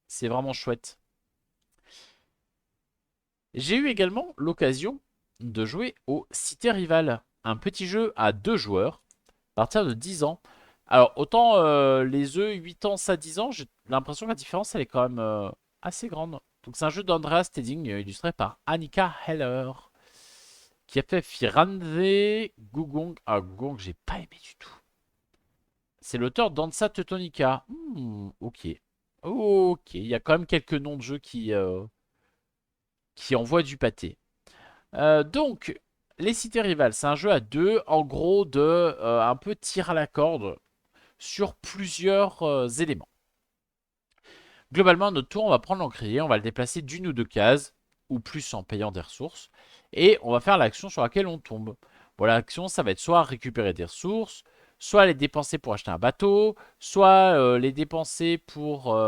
C'est vraiment chouette. J'ai eu également l'occasion de jouer au Cité Rival, un petit jeu à deux joueurs, à partir de 10 ans. Alors, autant les œufs 8 ans, ça 10 ans, j'ai l'impression que la différence, elle est quand même assez grande. Donc, c'est un jeu d'Andreas Steding, illustré par Annika Heller, qui a fait Firenze, Gugong. Ah, Gugong, j'ai pas aimé du tout. C'est l'auteur d'Ansa Teutonica. Ok. Ok, il y a quand même quelques noms de jeux qui envoient du pâté. Donc, les cités rivales, c'est un jeu à deux, en gros, de un peu tir à la corde sur plusieurs éléments. Globalement, à notre tour, on va prendre l'encrier, on va le déplacer d'une ou deux cases, ou plus en payant des ressources, et on va faire l'action sur laquelle on tombe. Bon, l'action, ça va être soit récupérer des ressources, soit les dépenser pour acheter un bateau, soit les dépenser pour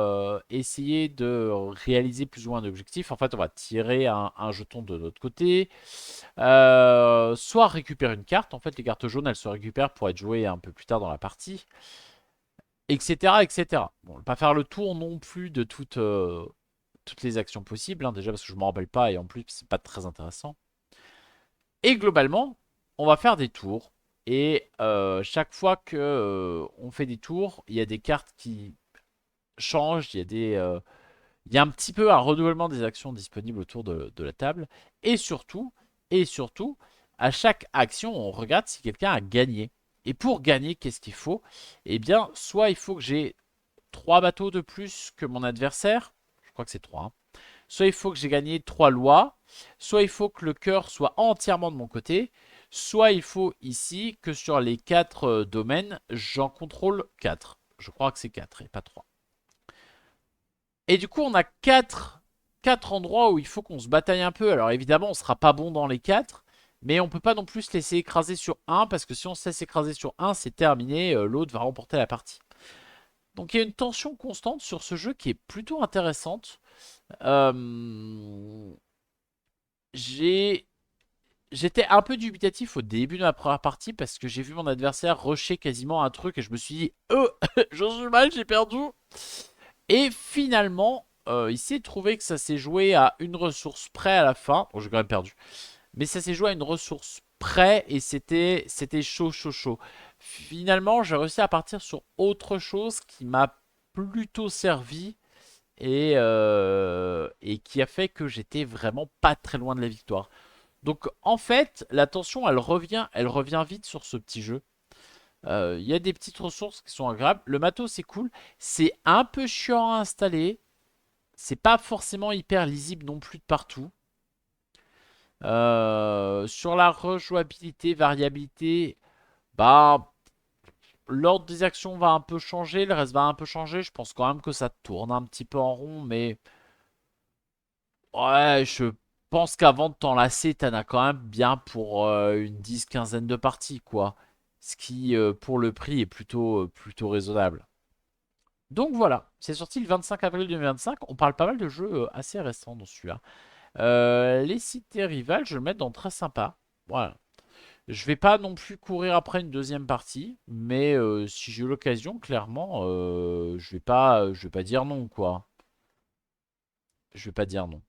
essayer de réaliser plus ou moins un objectif. En fait, on va tirer un jeton de l'autre côté, soit récupérer une carte. En fait, les cartes jaunes, elles se récupèrent pour être jouées un peu plus tard dans la partie, etc. etc. Bon, on va pas faire le tour non plus de toutes les actions possibles, hein, déjà parce que je ne m'en rappelle pas et en plus, c'est pas très intéressant. Et globalement, on va faire des tours. Et chaque fois que on fait des tours, il y a des cartes qui changent, il y a un petit peu un renouvellement des actions disponibles autour de la table. Et surtout, et surtout, à chaque action, on regarde si quelqu'un a gagné. Et pour gagner, qu'est-ce qu'il faut? Eh bien, soit il faut que j'ai 3 bateaux de plus que mon adversaire. Je crois que c'est 3. Hein. Soit il faut que j'ai gagné 3 lois. Soit il faut que le cœur soit entièrement de mon côté. Soit il faut ici que sur les 4 domaines, j'en contrôle 4. Je crois que c'est 4 et pas 3. Et du coup, on a 4 endroits où il faut qu'on se bataille un peu. Alors évidemment, on sera pas bon dans les 4. Mais on peut pas non plus se laisser écraser sur un. Parce que si on se laisse écraser sur un, c'est terminé. L'autre va remporter la partie. Donc il y a une tension constante sur ce jeu qui est plutôt intéressante. Euh, J'étais un peu dubitatif au début de ma première partie parce que j'ai vu mon adversaire rusher quasiment un truc et je me suis dit oh, j'en suis mal, j'ai perdu. Et finalement, il s'est trouvé que ça s'est joué à une ressource près à la fin. Bon, j'ai quand même perdu. Mais ça s'est joué à une ressource près et c'était chaud, chaud, chaud. Finalement, j'ai réussi à partir sur autre chose qui m'a plutôt servi et qui a fait que j'étais vraiment pas très loin de la victoire. Donc en fait, la tension, elle revient vite sur ce petit jeu. Il y a des petites ressources qui sont agréables. Le matos, c'est cool. C'est un peu chiant à installer. C'est pas forcément hyper lisible non plus de partout. Sur la rejouabilité, variabilité, bah l'ordre des actions va un peu changer, le reste va un peu changer. Je pense quand même que ça tourne un petit peu en rond, mais ouais, je pense qu'avant de t'en lasser, t'en as quand même bien pour une 10-15aine de parties, quoi. Ce qui, pour le prix, est plutôt raisonnable. Donc voilà, c'est sorti le 25 avril 2025. On parle pas mal de jeux assez récents dans celui-là. Les cités rivales, je vais le mettre dans très sympa. Voilà. Je vais pas non plus courir après une deuxième partie, mais si j'ai l'occasion, clairement, je vais pas dire non, quoi. Je vais pas dire non.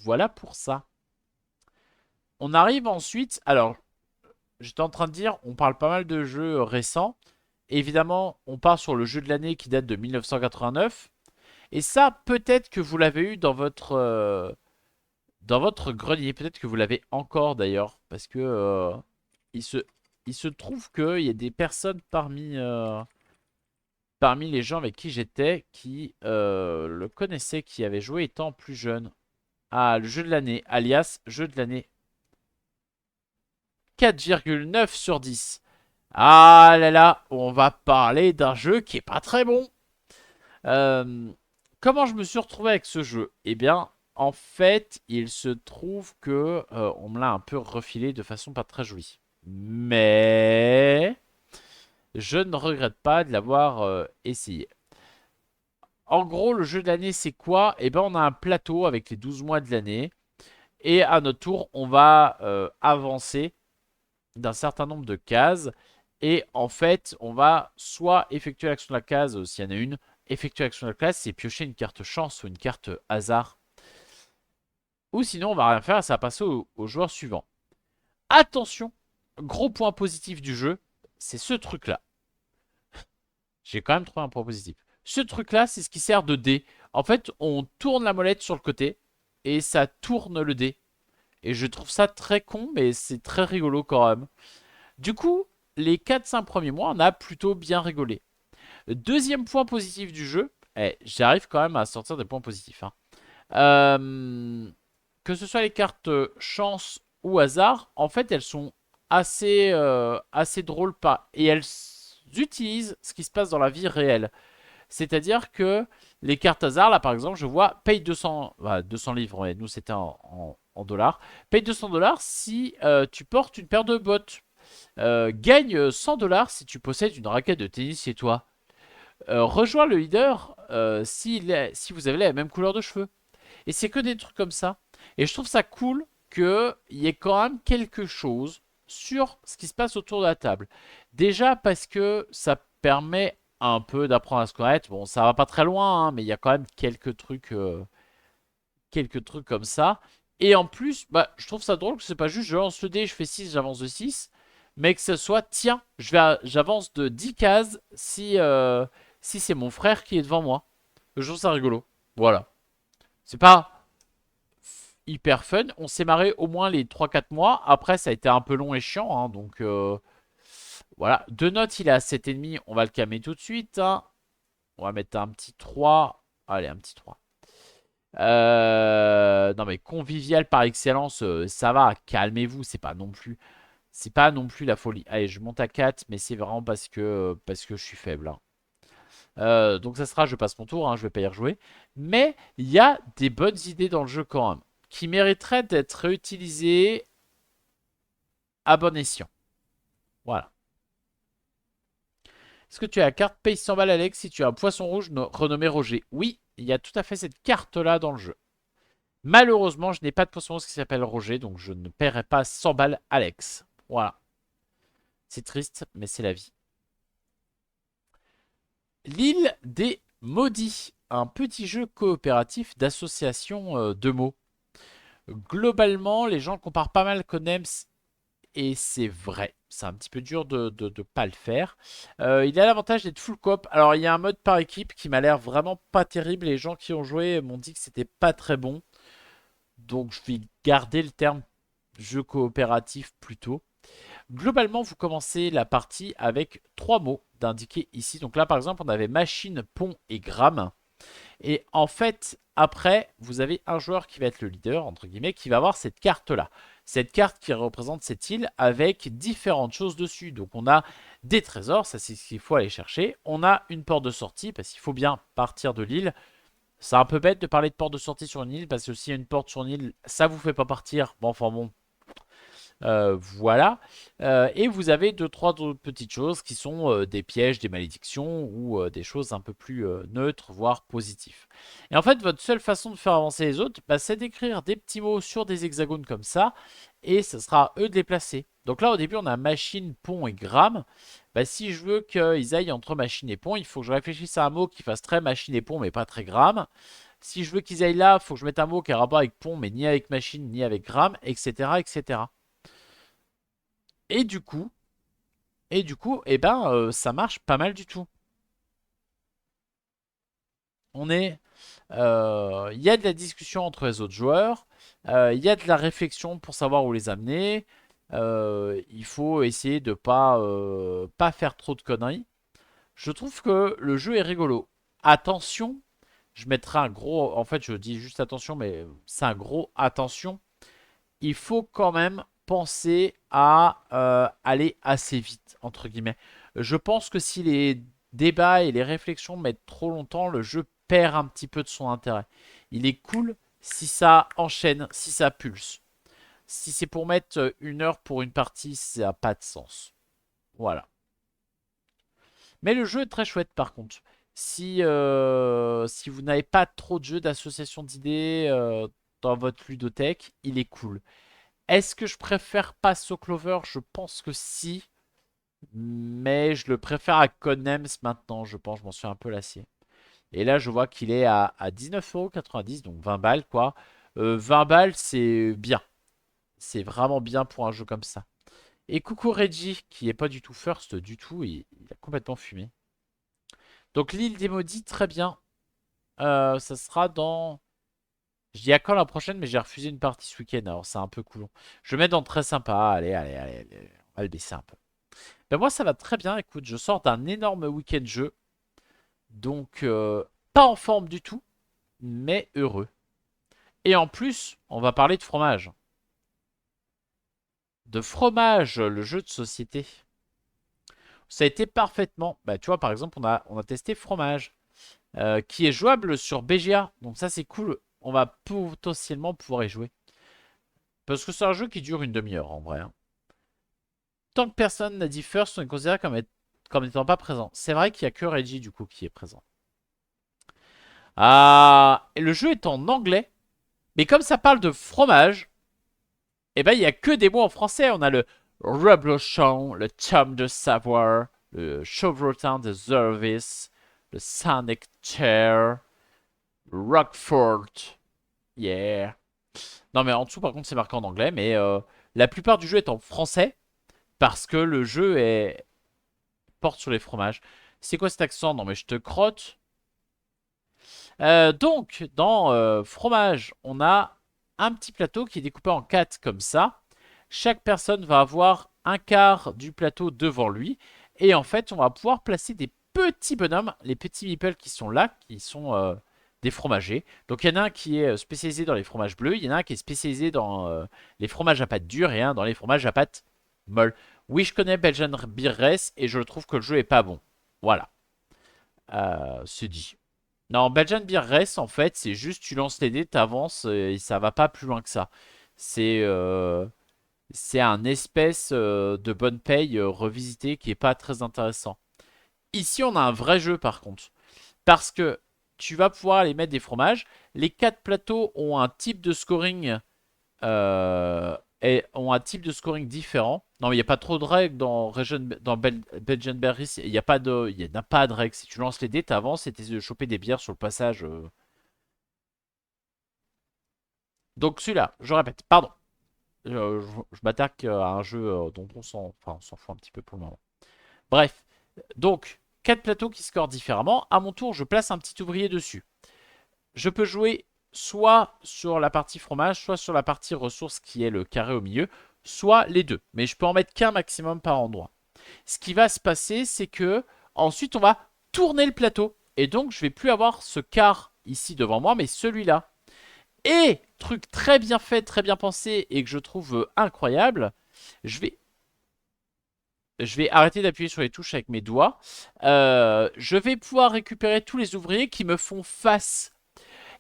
Voilà pour ça. On arrive ensuite. Alors, j'étais en train de dire, on parle pas mal de jeux récents. Évidemment, on part sur le jeu de l'année qui date de 1989. Et ça, peut-être que vous l'avez eu dans votre grenier. Peut-être que vous l'avez encore d'ailleurs. Parce que il se, il se trouve qu'il y a des personnes parmi les gens avec qui j'étais qui le connaissaient, qui avaient joué étant plus jeune. Ah, le jeu de l'année, alias jeu de l'année. 4,9 sur 10. Ah là là, on va parler d'un jeu qui est pas très bon. Euh, Comment je me suis retrouvé avec ce jeu? Eh bien, en fait, il se trouve que on me l'a un peu refilé de façon pas très jolie. Mais je ne regrette pas de l'avoir essayé. En gros, le jeu de l'année, c'est quoi? Eh bien, on a un plateau avec les 12 mois de l'année. Et à notre tour, on va avancer d'un certain nombre de cases. Et en fait, on va soit effectuer l'action de la case, s'il y en a une, effectuer l'action de la classe, c'est piocher une carte chance ou une carte hasard. Ou sinon, on va rien faire, ça va passer au joueur suivant. Attention, gros point positif du jeu, c'est ce truc-là. J'ai quand même trouvé un point positif. Ce truc-là, c'est ce qui sert de dé. En fait, on tourne la molette sur le côté et ça tourne le dé. Et je trouve ça très con, mais c'est très rigolo quand même. Du coup, les 4-5 premiers mois, on a plutôt bien rigolé. Deuxième point positif du jeu, j'arrive quand même à sortir des points positifs, hein. Que ce soit les cartes chance ou hasard, en fait, elles sont assez drôles et elles utilisent ce qui se passe dans la vie réelle. C'est-à-dire que les cartes hasard, là par exemple, je vois paye 200, 200 livres, ouais, nous c'était en dollars. Paye 200 dollars si tu portes une paire de bottes. Gagne 100 dollars si tu possèdes une raquette de tennis chez toi. Rejoins le leader si vous avez la même couleur de cheveux. Et c'est que des trucs comme ça. Et je trouve ça cool qu'il y ait quand même quelque chose sur ce qui se passe autour de la table. Déjà parce que ça permet un peu d'apprendre à se connaître. Bon, ça va pas très loin, hein, mais il y a quand même quelques trucs comme ça. Et en plus, bah, je trouve ça drôle que c'est pas juste je lance le dé, je fais 6, j'avance de 6. Mais que ce soit, tiens, j'avance de 10 cases si c'est mon frère qui est devant moi. Je trouve ça rigolo. Voilà. C'est pas hyper fun. On s'est marré au moins les 3-4 mois. Après, ça a été un peu long et chiant, hein, donc voilà. De notes, il est à 7,5. On va le calmer tout de suite, hein. On va mettre un petit 3. Allez, un petit 3. Non mais convivial par excellence, ça va, calmez-vous, c'est pas non plus la folie. Allez, je monte à 4, mais c'est vraiment parce que je suis faible, hein. Donc ça sera, je passe mon tour, hein, je vais pas y rejouer. Mais il y a des bonnes idées dans le jeu quand même, qui mériteraient d'être réutilisées à bon escient. Voilà. Est-ce que tu as la carte paye 100 balles, Alex, si tu as un poisson rouge renommé Roger? Oui, il y a tout à fait cette carte-là dans le jeu. Malheureusement, je n'ai pas de poisson rouge qui s'appelle Roger, donc je ne paierai pas 100 balles Alex. Voilà. C'est triste, mais c'est la vie. L'île des maudits. Un petit jeu coopératif d'association de mots. Globalement, les gens comparent pas mal Codenames et c'est vrai. C'est un petit peu dur de pas le faire. Il a l'avantage d'être full coop. Alors, il y a un mode par équipe qui m'a l'air vraiment pas terrible. Les gens qui ont joué m'ont dit que c'était pas très bon. Donc, je vais garder le terme jeu coopératif plutôt. Globalement, vous commencez la partie avec 3 mots d'indiquer ici. Donc là, par exemple, on avait machine, pont et gramme. Et en fait, après, vous avez un joueur qui va être le leader, entre guillemets, qui va avoir cette carte-là. Cette carte qui représente cette île avec différentes choses dessus. Donc on a des trésors, ça c'est ce qu'il faut aller chercher. On a une porte de sortie, parce qu'il faut bien partir de l'île. C'est un peu bête de parler de porte de sortie sur une île, parce que s'il y a une porte sur une île, ça vous fait pas partir. Bon, enfin bon, voilà. Et vous avez 2-3 autres petites choses qui sont des pièges, des malédictions ou des choses un peu plus neutres, voire positives. Et en fait, votre seule façon de faire avancer les autres, bah, c'est d'écrire des petits mots sur des hexagones comme ça. Et ce sera à eux de les placer. Donc là, au début, on a machine, pont et gramme. Bah, si je veux qu'ils aillent entre machine et pont, il faut que je réfléchisse à un mot qui fasse très machine et pont, mais pas très gramme. Si je veux qu'ils aillent là, il faut que je mette un mot qui a rapport avec pont, mais ni avec machine, ni avec gramme, etc. etc. Et du coup, eh ben, ça marche pas mal du tout. Il y a de la discussion entre les autres joueurs, il y a de la réflexion pour savoir où les amener. Il faut essayer de pas faire trop de conneries. Je trouve que le jeu est rigolo. Attention, je mettrai un gros. En fait, je dis juste attention, mais c'est un gros attention. Il faut quand même penser à aller assez vite, entre guillemets. Je pense que si les débats et les réflexions mettent trop longtemps, le jeu perd un petit peu de son intérêt. Il est cool si ça enchaîne, si ça pulse. Si c'est pour mettre 1 heure pour une partie, ça n'a pas de sens. Voilà. Mais le jeu est très chouette par contre. Si vous n'avez pas trop de jeux d'association d'idées dans votre ludothèque, il est cool. Est-ce que je préfère Passo Clover? Je pense que si. Mais je le préfère à Codenames maintenant, je pense. Je m'en suis un peu lassé. Et là, je vois qu'il est à 19,90 €, donc 20 balles, quoi. 20 balles, c'est bien. C'est vraiment bien pour un jeu comme ça. Et coucou Reggie, qui est pas du tout first du tout. Il a complètement fumé. Donc l'île des maudits, très bien. Ça sera dans... Je dis à quand la prochaine, mais j'ai refusé une partie ce week-end. Alors c'est un peu cool. Je vais mettre dans très sympa. Allez, allez, allez, allez. On va le baisser un peu. Ben moi, ça va très bien. Écoute, je sors d'un énorme week-end jeu. Donc, pas en forme du tout, mais heureux. Et en plus, on va parler de fromage. De fromage, le jeu de société. Ça a été parfaitement. Bah, tu vois, par exemple, on a testé fromage, qui est jouable sur BGA. Donc ça, c'est cool. On va potentiellement pouvoir y jouer. Parce que c'est un jeu qui dure une demi-heure en vrai, hein. Tant que personne n'a dit first, on est considéré comme n'étant pas présent. C'est vrai qu'il n'y a que Reggie du coup qui est présent. Ah, et le jeu est en anglais. Mais comme ça parle de fromage, eh ben il n'y a que des mots en français. On a le reblochon, le chum de savoir, le chevrotin de service, le sonic chair, Rockford. Yeah. Non mais en dessous par contre c'est marqué en anglais. Mais la plupart du jeu est en français. Parce que le jeu porte sur les fromages. C'est quoi cet accent? Non mais je te crotte. Donc, dans fromage, on a un petit plateau qui est découpé en 4 comme ça. Chaque personne va avoir un quart du plateau devant lui. Et en fait, on va pouvoir placer des petits bonhommes, les petits meeples qui sont là, qui sont des fromagers. Donc, il y en a un qui est spécialisé dans les fromages bleus, il y en a un qui est spécialisé dans les fromages à pâte dure et un dans les fromages à pâte molle. Oui, je connais Belgian Beer Race et je trouve que le jeu est pas bon. Voilà, c'est dit. Non, Belgian Beer Race, en fait, c'est juste tu lances les dés, t'avances et ça va pas plus loin que ça. C'est c'est un espèce de bonne paye revisité qui est pas très intéressant. Ici, on a un vrai jeu par contre. Parce que tu vas pouvoir aller mettre des fromages. Les 4 plateaux ont un type de scoring et ont un type de scoring différent. Non, mais il n'y a pas trop de règles dans Belgian Berries. Il y a pas de règles. Si tu lances les dés, t'avances et t'essaies de choper des bières sur le passage. Donc celui-là, je répète, pardon. Je m'attaque à un jeu dont on s'en fout un petit peu pour le moment. Bref, donc 4 plateaux qui scorent différemment. À mon tour, je place un petit ouvrier dessus. Je peux jouer soit sur la partie fromage, soit sur la partie ressources qui est le carré au milieu, soit les deux. Mais je peux en mettre qu'un maximum par endroit. Ce qui va se passer, c'est que ensuite on va tourner le plateau. Et donc je vais plus avoir ce quart ici devant moi, mais celui-là. Et, truc très bien fait, très bien pensé et que je trouve incroyable, je vais, je vais arrêter d'appuyer sur les touches avec mes doigts. Je vais pouvoir récupérer tous les ouvriers qui me font face.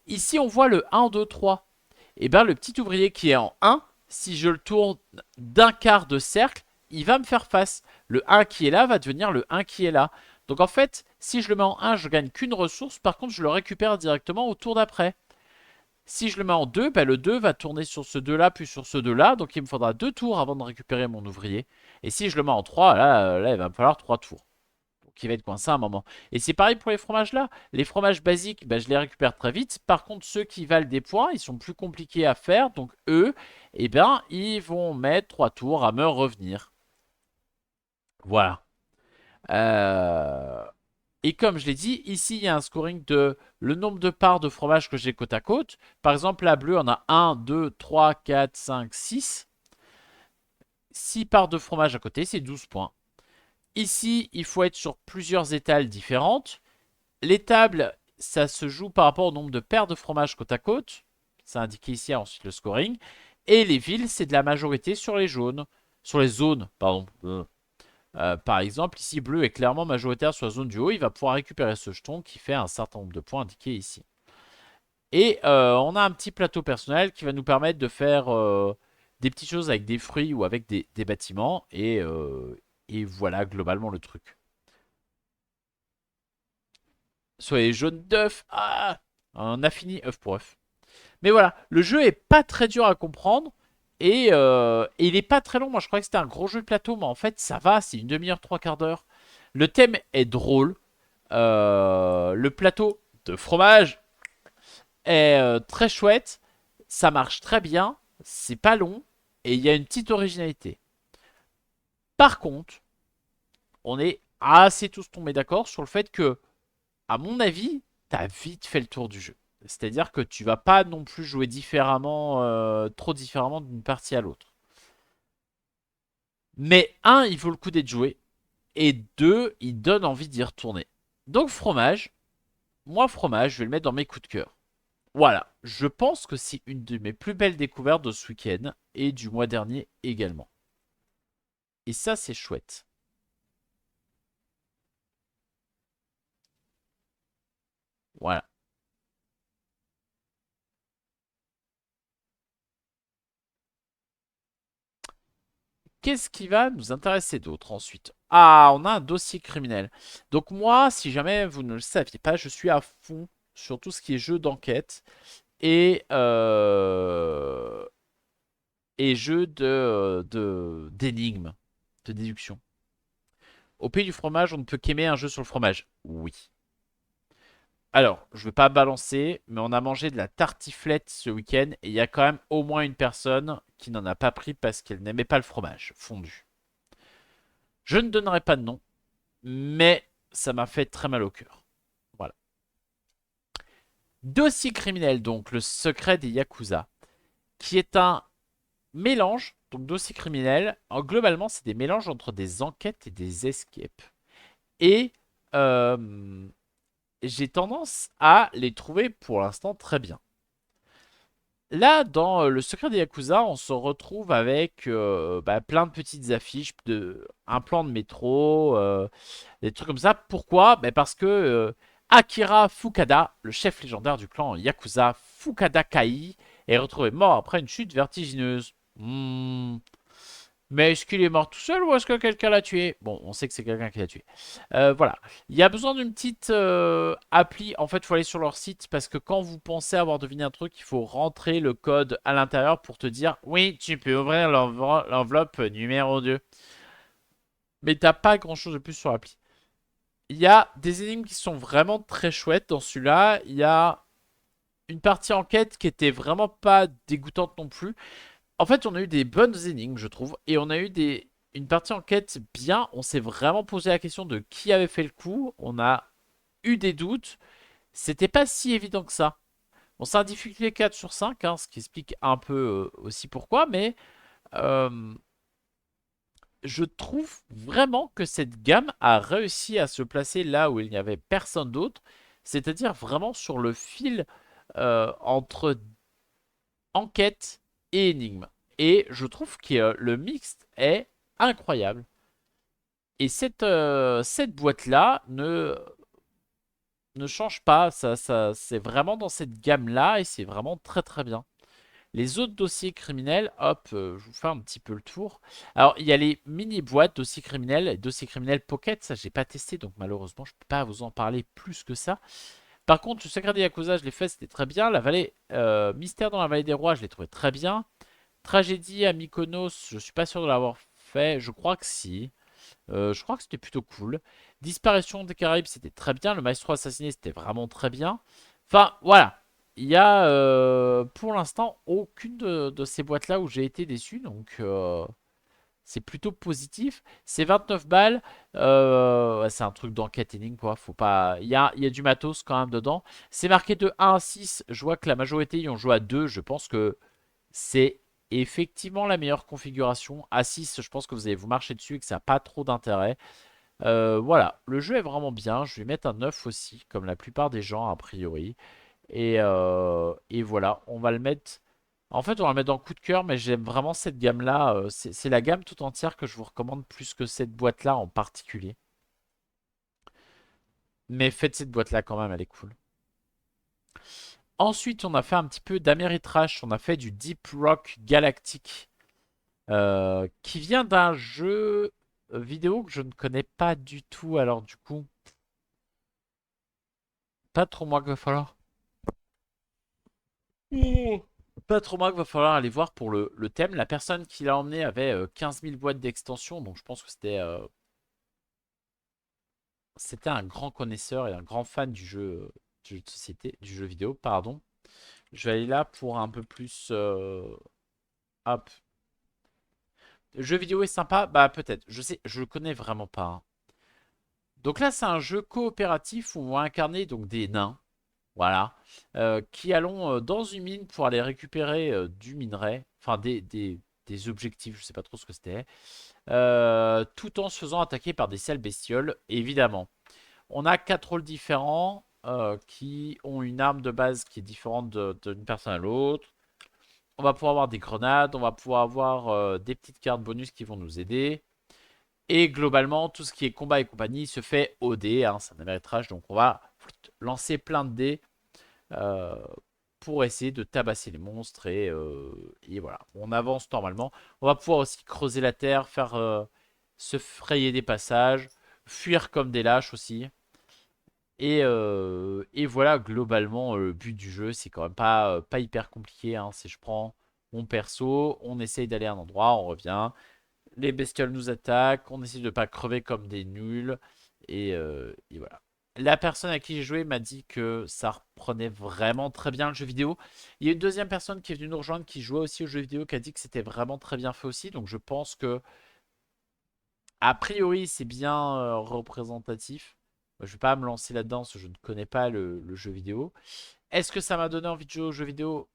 Ici, on voit le 1, 2, 3. Et bien, le petit ouvrier qui est en 1, si je le tourne d'un quart de cercle, il va me faire face. Le 1 qui est là va devenir le 1 qui est là. Donc en fait, si je le mets en 1, je gagne qu'une ressource. Par contre, je le récupère directement au tour d'après. Si je le mets en 2, bah, le 2 va tourner sur ce 2-là, puis sur ce 2-là. Donc il me faudra 2 tours avant de récupérer mon ouvrier. Et si je le mets en 3, là il va me falloir 3 tours. Donc il va être coincé à un moment. Et c'est pareil pour les fromages là. Les fromages basiques, bah, je les récupère très vite. Par contre, ceux qui valent des points, ils sont plus compliqués à faire. Donc eux, eh bien, ils vont mettre 3 tours à me revenir. Voilà. Euh, Et comme je l'ai dit, ici, il y a un scoring de le nombre de parts de fromage que j'ai côte à côte. Par exemple, la bleue, on a 1, 2, 3, 4, 5, 6. 6 parts de fromage à côté, c'est 12 points. Ici, il faut être sur plusieurs étals différentes. Les tables, ça se joue par rapport au nombre de paires de fromage côte à côte. C'est indiqué ici ensuite le scoring. Et les villes, c'est de la majorité sur les jaunes. Sur les zones, pardon. Par exemple, ici, bleu est clairement majoritaire sur la zone du haut. Il va pouvoir récupérer ce jeton qui fait un certain nombre de points indiqués ici. Et on a un petit plateau personnel qui va nous permettre de faire des petites choses avec des fruits ou avec des bâtiments. Et voilà globalement le truc. Soit les jaunes d'œufs. Ah, on a fini œuf pour œuf. Mais voilà, le jeu est pas très dur à comprendre. Et il est pas très long. Moi, je croyais que c'était un gros jeu de plateau. Mais en fait, ça va. C'est une demi-heure, trois quarts d'heure. Le thème est drôle. Le plateau de fromage est très chouette. Ça marche très bien. C'est pas long. Et il y a une petite originalité. Par contre, on est assez tous tombés d'accord sur le fait que, à mon avis, t'as vite fait le tour du jeu. C'est-à-dire que tu vas pas non plus jouer différemment, trop différemment d'une partie à l'autre. Mais un, il vaut le coup d'être joué. Et 2, il donne envie d'y retourner. Donc fromage, moi fromage, je vais le mettre dans mes coups de cœur. Voilà, je pense que c'est une de mes plus belles découvertes de ce week-end et du mois dernier également. Et ça, c'est chouette. Voilà. Qu'est-ce qui va nous intéresser d'autre ensuite? Ah, on a un dossier criminel. Donc moi, si jamais vous ne le saviez pas, je suis à fond sur tout ce qui est jeu d'enquête et, jeu d'énigmes, de déduction. Au pays du fromage, on ne peut qu'aimer un jeu sur le fromage. Oui. Alors, je ne vais pas balancer, mais on a mangé de la tartiflette ce week-end et il y a quand même au moins une personne qui n'en a pas pris parce qu'elle n'aimait pas le fromage fondu. Je ne donnerai pas de nom, mais ça m'a fait très mal au cœur. Voilà. Dossier criminel, donc le secret des Yakuza, qui est un mélange, donc dossier criminel, globalement c'est des mélanges entre des enquêtes et des escapes. Et j'ai tendance à les trouver pour l'instant très bien. Là, dans le secret des Yakuza, on se retrouve avec plein de petites affiches, un plan de métro, des trucs comme ça. Pourquoi? Parce que Akira Fukada, le chef légendaire du clan Yakuza Fukada Kai, est retrouvé mort après une chute vertigineuse. Mais est-ce qu'il est mort tout seul ou est-ce que quelqu'un l'a tué? Bon, on sait que c'est quelqu'un qui l'a tué. Voilà. Il y a besoin d'une petite appli. En fait, il faut aller sur leur site parce que quand vous pensez avoir deviné un truc, il faut rentrer le code à l'intérieur pour te dire oui, tu peux ouvrir l'enveloppe numéro 2. Mais t'as pas grand-chose de plus sur l'appli. Il y a des énigmes qui sont vraiment très chouettes dans celui-là. Il y a une partie enquête qui était vraiment pas dégoûtante non plus. En fait, on a eu des bonnes énigmes, je trouve, et on a eu une partie enquête bien. On s'est vraiment posé la question de qui avait fait le coup. On a eu des doutes. C'était pas si évident que ça. Bon, c'est un difficulté 4 sur 5, hein, ce qui explique un peu aussi pourquoi, mais euh, je trouve vraiment que cette gamme a réussi à se placer là où il n'y avait personne d'autre, c'est-à-dire vraiment sur le fil entre enquête et énigme. Et je trouve que le mix est incroyable. Et cette boîte-là ne change pas. C'est vraiment dans cette gamme-là et c'est vraiment très très bien. Les autres dossiers criminels, hop, je vous fais un petit peu le tour. Alors, il y a les mini-boîtes dossiers criminels et dossiers criminels pocket. Ça, j'ai pas testé, donc malheureusement, je peux pas vous en parler plus que ça. Par contre, le secret des Yakuza, je l'ai fait, c'était très bien. La vallée, Mystère dans la vallée des rois, je l'ai trouvé très bien. Tragédie à Mykonos, je suis pas sûr de l'avoir fait. Je crois que si. Je crois que c'était plutôt cool. Disparition des Caraïbes, c'était très bien. Le Maestro assassiné, c'était vraiment très bien. Enfin, voilà. Il y a pour l'instant aucune de ces boîtes-là où j'ai été déçu. Donc, c'est plutôt positif. C'est 29 balles. Ouais, c'est un truc d'enquête énigme, quoi. Faut pas... il y a du matos quand même dedans. C'est marqué de 1 à 6. Je vois que la majorité y ont joué à 2. Je pense que c'est effectivement la meilleure configuration. À 6, je pense que vous allez vous marcher dessus et que ça n'a pas trop d'intérêt. Voilà, le jeu est vraiment bien. Je vais mettre un 9 aussi, comme la plupart des gens a priori. Et voilà, on va le mettre... En fait, on va le mettre dans coup de cœur, mais j'aime vraiment cette gamme-là. C'est la gamme tout entière que je vous recommande plus que cette boîte-là en particulier. Mais faites cette boîte-là quand même, elle est cool. Ensuite, on a fait un petit peu d'Améritrash. On a fait du Deep Rock Galactic. Qui vient d'un jeu vidéo que je ne connais pas du tout. Alors du coup, pas trop moi qu'il va falloir. Oh. Pas trop moi qu'il va falloir aller voir pour le thème. La personne qui l'a emmené avait 15 000 boîtes d'extension, donc je pense que c'était un grand connaisseur et un grand fan du jeu de société, du jeu vidéo, pardon. Je vais aller là pour un peu plus. Hop. Le jeu vidéo est sympa? Bah peut-être. Je sais, je le connais vraiment pas, hein. Donc là, c'est un jeu coopératif où on va incarner donc des nains. Voilà. Qui allons dans une mine pour aller récupérer du minerai. Enfin, des objectifs, je sais pas trop ce que c'était. Tout en se faisant attaquer par des sales bestioles, évidemment. On a 4 rôles différents qui ont une arme de base qui est différente d'une personne à l'autre. On va pouvoir avoir des grenades, on va pouvoir avoir des petites cartes bonus qui vont nous aider. Et globalement, tout ce qui est combat et compagnie se fait au dé, hein, c'est un améritrage, donc on va lancer plein de dés euh, pour essayer de tabasser les monstres et voilà. On avance normalement. On va pouvoir aussi creuser la terre, faire se frayer des passages, fuir comme des lâches aussi. Et voilà, globalement, le but du jeu, c'est quand même pas hyper compliqué, hein. C'est je prends mon perso, on essaye d'aller à un endroit, on revient. Les bestioles nous attaquent, on essaie de pas crever comme des nuls. Et voilà. La personne à qui j'ai joué m'a dit que ça reprenait vraiment très bien le jeu vidéo. Il y a une deuxième personne qui est venue nous rejoindre qui jouait aussi au jeu vidéo qui a dit que c'était vraiment très bien fait aussi. Donc je pense que, a priori, c'est bien représentatif. Je vais pas me lancer là-dedans parce que je ne connais pas le jeu vidéo. Est-ce que ça m'a donné envie de jouer au jeu vidéo?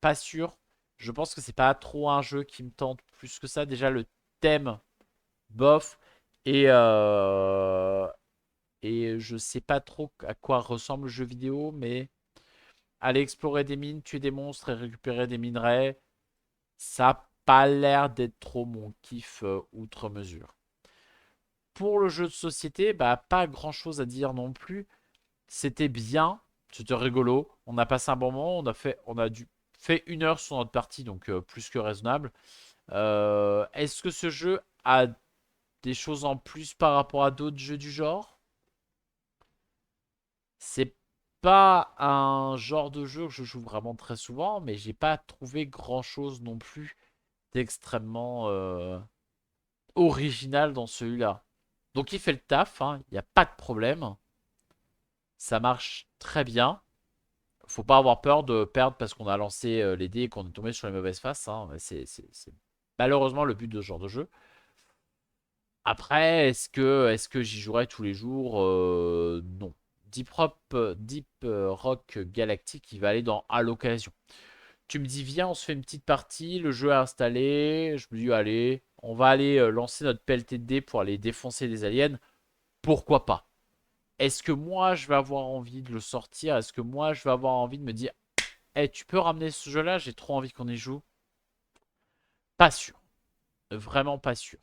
Pas sûr. Je pense que c'est pas trop un jeu qui me tente plus que ça. Déjà, le thème bof. Et je sais pas trop à quoi ressemble le jeu vidéo, mais aller explorer des mines, tuer des monstres et récupérer des minerais, ça a pas l'air d'être trop mon kiff outre mesure. Pour le jeu de société, bah pas grand chose à dire non plus. C'était bien, c'était rigolo. On a passé un bon moment, fait 1 heure sur notre partie, donc plus que raisonnable. Est-ce que ce jeu a des choses en plus par rapport à d'autres jeux du genre? C'est pas un genre de jeu que je joue vraiment très souvent, mais j'ai pas trouvé grand chose non plus d'extrêmement original dans celui-là. Donc il fait le taf, hein, il n'y a pas de problème. Ça marche très bien. Faut pas avoir peur de perdre parce qu'on a lancé les dés et qu'on est tombé sur les mauvaises faces, hein. C'est malheureusement le but de ce genre de jeu. Après, est-ce que j'y jouerai tous les jours? Non. Deep Rock Galactic, il va aller à l'occasion. Tu me dis, viens, on se fait une petite partie, le jeu est installé. Je me dis, allez, on va aller lancer notre pelleté de dés pour aller défoncer des aliens. Pourquoi pas? Est-ce que moi, je vais avoir envie de le sortir? Est-ce que moi, je vais avoir envie de me dire, hey, tu peux ramener ce jeu-là? J'ai trop envie qu'on y joue. Pas sûr. Vraiment pas sûr.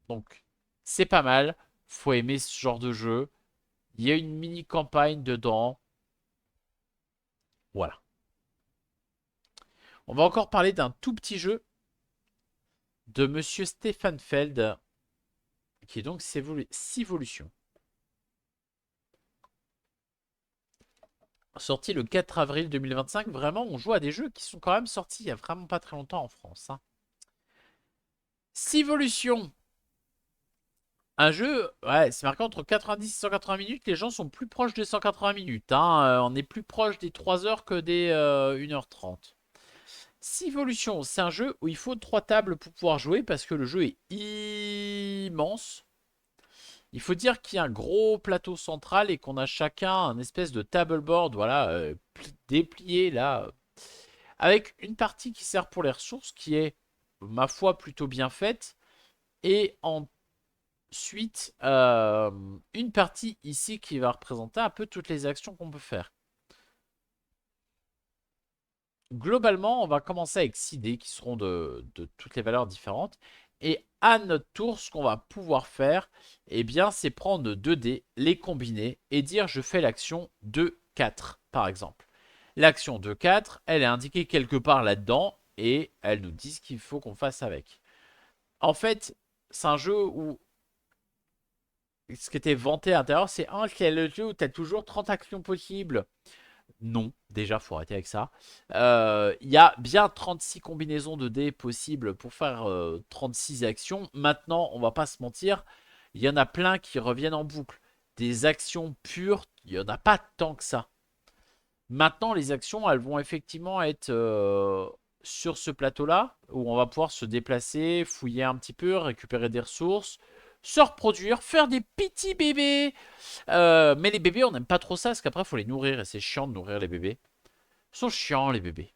Donc, c'est pas mal. Faut aimer ce genre de jeu. Il y a une mini campagne dedans. Voilà. On va encore parler d'un tout petit jeu de Monsieur Stéphane Feld, qui est donc Civolution. Sorti le 4 avril 2025. Vraiment, on joue à des jeux qui sont quand même sortis il y a vraiment pas très longtemps en France, hein. Civolution. Un jeu, ouais, c'est marqué entre 90 et 180 minutes. Les gens sont plus proches des 180 minutes, hein. On est plus proche des 3 heures que des 1h30. Civolution, c'est un jeu où il faut 3 tables pour pouvoir jouer parce que le jeu est immense. Il faut dire qu'il y a un gros plateau central et qu'on a chacun un espèce de tableboard, voilà, déplié là, avec une partie qui sert pour les ressources, qui est, ma foi, plutôt bien faite, et ensuite une partie ici qui va représenter un peu toutes les actions qu'on peut faire. Globalement, on va commencer avec 6 dés qui seront de toutes les valeurs différentes. Et à notre tour, ce qu'on va pouvoir faire, eh bien, c'est prendre 2 dés, les combiner et dire je fais l'action 2-4, par exemple. L'action 2-4, elle est indiquée quelque part là-dedans et elle nous dit ce qu'il faut qu'on fasse avec. En fait, c'est un jeu où ce qui était vanté à l'intérieur, c'est le jeu où tu as toujours 30 actions possibles. Non, déjà, faut arrêter avec ça. Il y a bien 36 combinaisons de dés possibles pour faire 36 actions. Maintenant, on va pas se mentir, il y en a plein qui reviennent en boucle. Des actions pures, il n'y en a pas tant que ça. Maintenant, les actions, elles vont effectivement être sur ce plateau-là, où on va pouvoir se déplacer, fouiller un petit peu, récupérer des ressources, se reproduire, faire des petits bébés. Mais les bébés, on n'aime pas trop ça, parce qu'après, il faut les nourrir, et c'est chiant de nourrir les bébés. Ils sont chiants, les bébés.